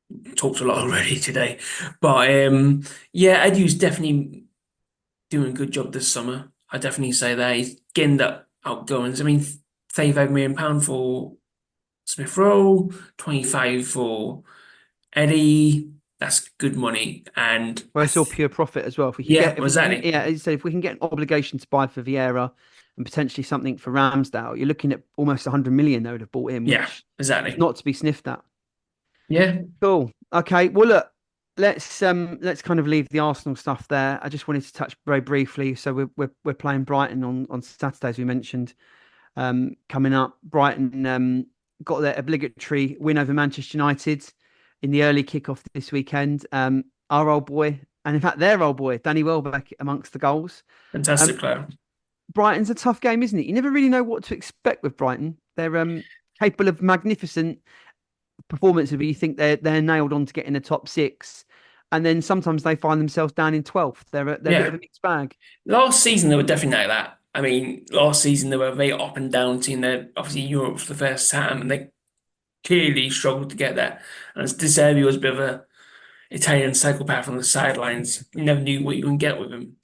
we talked a lot already today. But Edu's definitely doing a good job this summer. I definitely say that he's getting that outgoings. I mean, £35 million for Smith Rowe, 25 for Eddie. That's good money, and it's all pure profit as well. If we can if we can get an obligation to buy for Vieira and potentially something for Ramsdale, you're looking at almost 100 million they would have bought him. Exactly. Not to be sniffed at. Yeah. Cool. Okay. Well, look, let's kind of leave the Arsenal stuff there. I just wanted to touch very briefly. So we're playing Brighton on Saturday, as we mentioned. Coming up, Brighton got their obligatory win over Manchester United in the early kickoff this weekend. Our old boy, and in fact their old boy, Danny Welbeck, amongst the goals. Fantastic player. Brighton's a tough game, isn't it? You never really know what to expect with Brighton. They're capable of magnificent performances, but you think they're nailed on to get in the top 6, and then sometimes they find themselves down in 12th. They're a bit of a mixed bag. Last season they were definitely like that. I mean, last season they were a very up and down team. They're obviously Europe for the first time, and they clearly struggled to get there. And De Zerbi was a bit of a Italian psychopath on the sidelines. You never knew what you would get with him.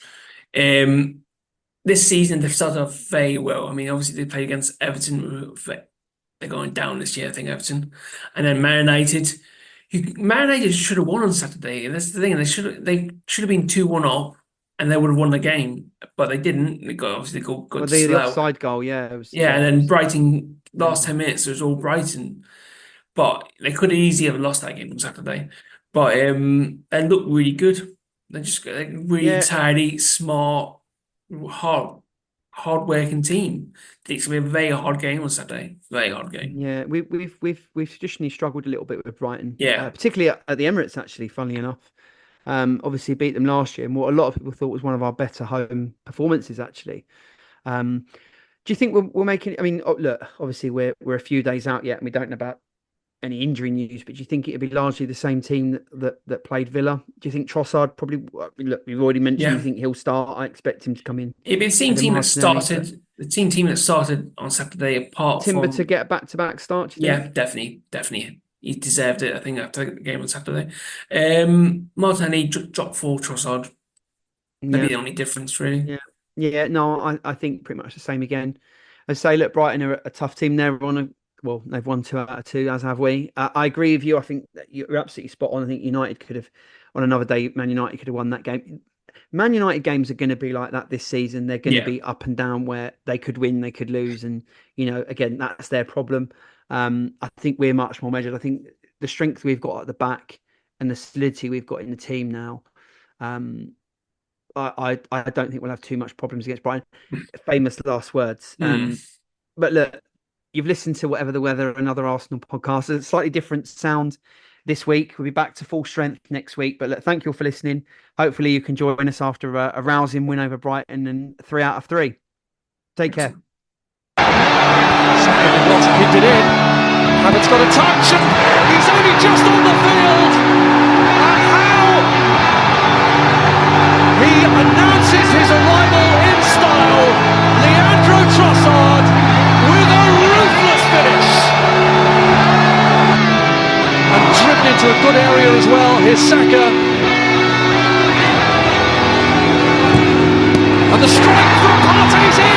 This season they've started off very well. I mean, obviously they played against Everton. They're going down this year, I think, Everton. And then Man United. Man United should have won on Saturday. And that's the thing. They should have been 2-1 up, and they would have won the game, but they didn't. They got the offside goal, and then Brighton last 10 minutes it was all Brighton, but they could have easily have lost that game on Saturday. But they look really good. They're just really tidy, smart, hard working team. It's gonna be a very hard game on Saturday. Very hard game. Yeah, we've traditionally struggled a little bit with Brighton. Yeah, particularly at the Emirates, actually. Funnily enough. Obviously beat them last year, and what a lot of people thought was one of our better home performances, actually. Do you think we're making? I mean, look, obviously we're a few days out yet, and we don't know about any injury news. But do you think it'd be largely the same team that played Villa? Do you think Trossard probably? Look, we've already mentioned. You think he'll start? I expect him to come in. It'd be the same team that started. The same team that started on Saturday, apart Timber from to get back-to-back start. Do you think? Definitely. He deserved it, I think, after the game on Saturday. Martinelli dropped for Trossard. That'd be the only difference, really. Yeah. No, I think pretty much the same again. I say, look, Brighton are a tough team. They've won 2 out of 2, as have we. I agree with you. I think that you're absolutely spot on. I think United could have, on another day, Man United could have won that game. Man United games are going to be like that this season. They're going to be up and down, where they could win, they could lose, and again, that's their problem. I think we're much more measured. I think the strength we've got at the back and the solidity we've got in the team now, I don't think we'll have too much problems against Brighton. Famous last words. But look, you've listened to Whatever the Weather, another Arsenal podcast. A slightly different sound this week. We'll be back to full strength next week. But look, thank you all for listening. Hopefully you can join us after a rousing win over Brighton and 3 out of 3. Take care. Kicked it in. Havertz got a touch, and he's only just on the field. And how he announces his arrival in style. Leandro Trossard with a ruthless finish. And driven into a good area as well. Here's Saka. And the strike from Partey's in.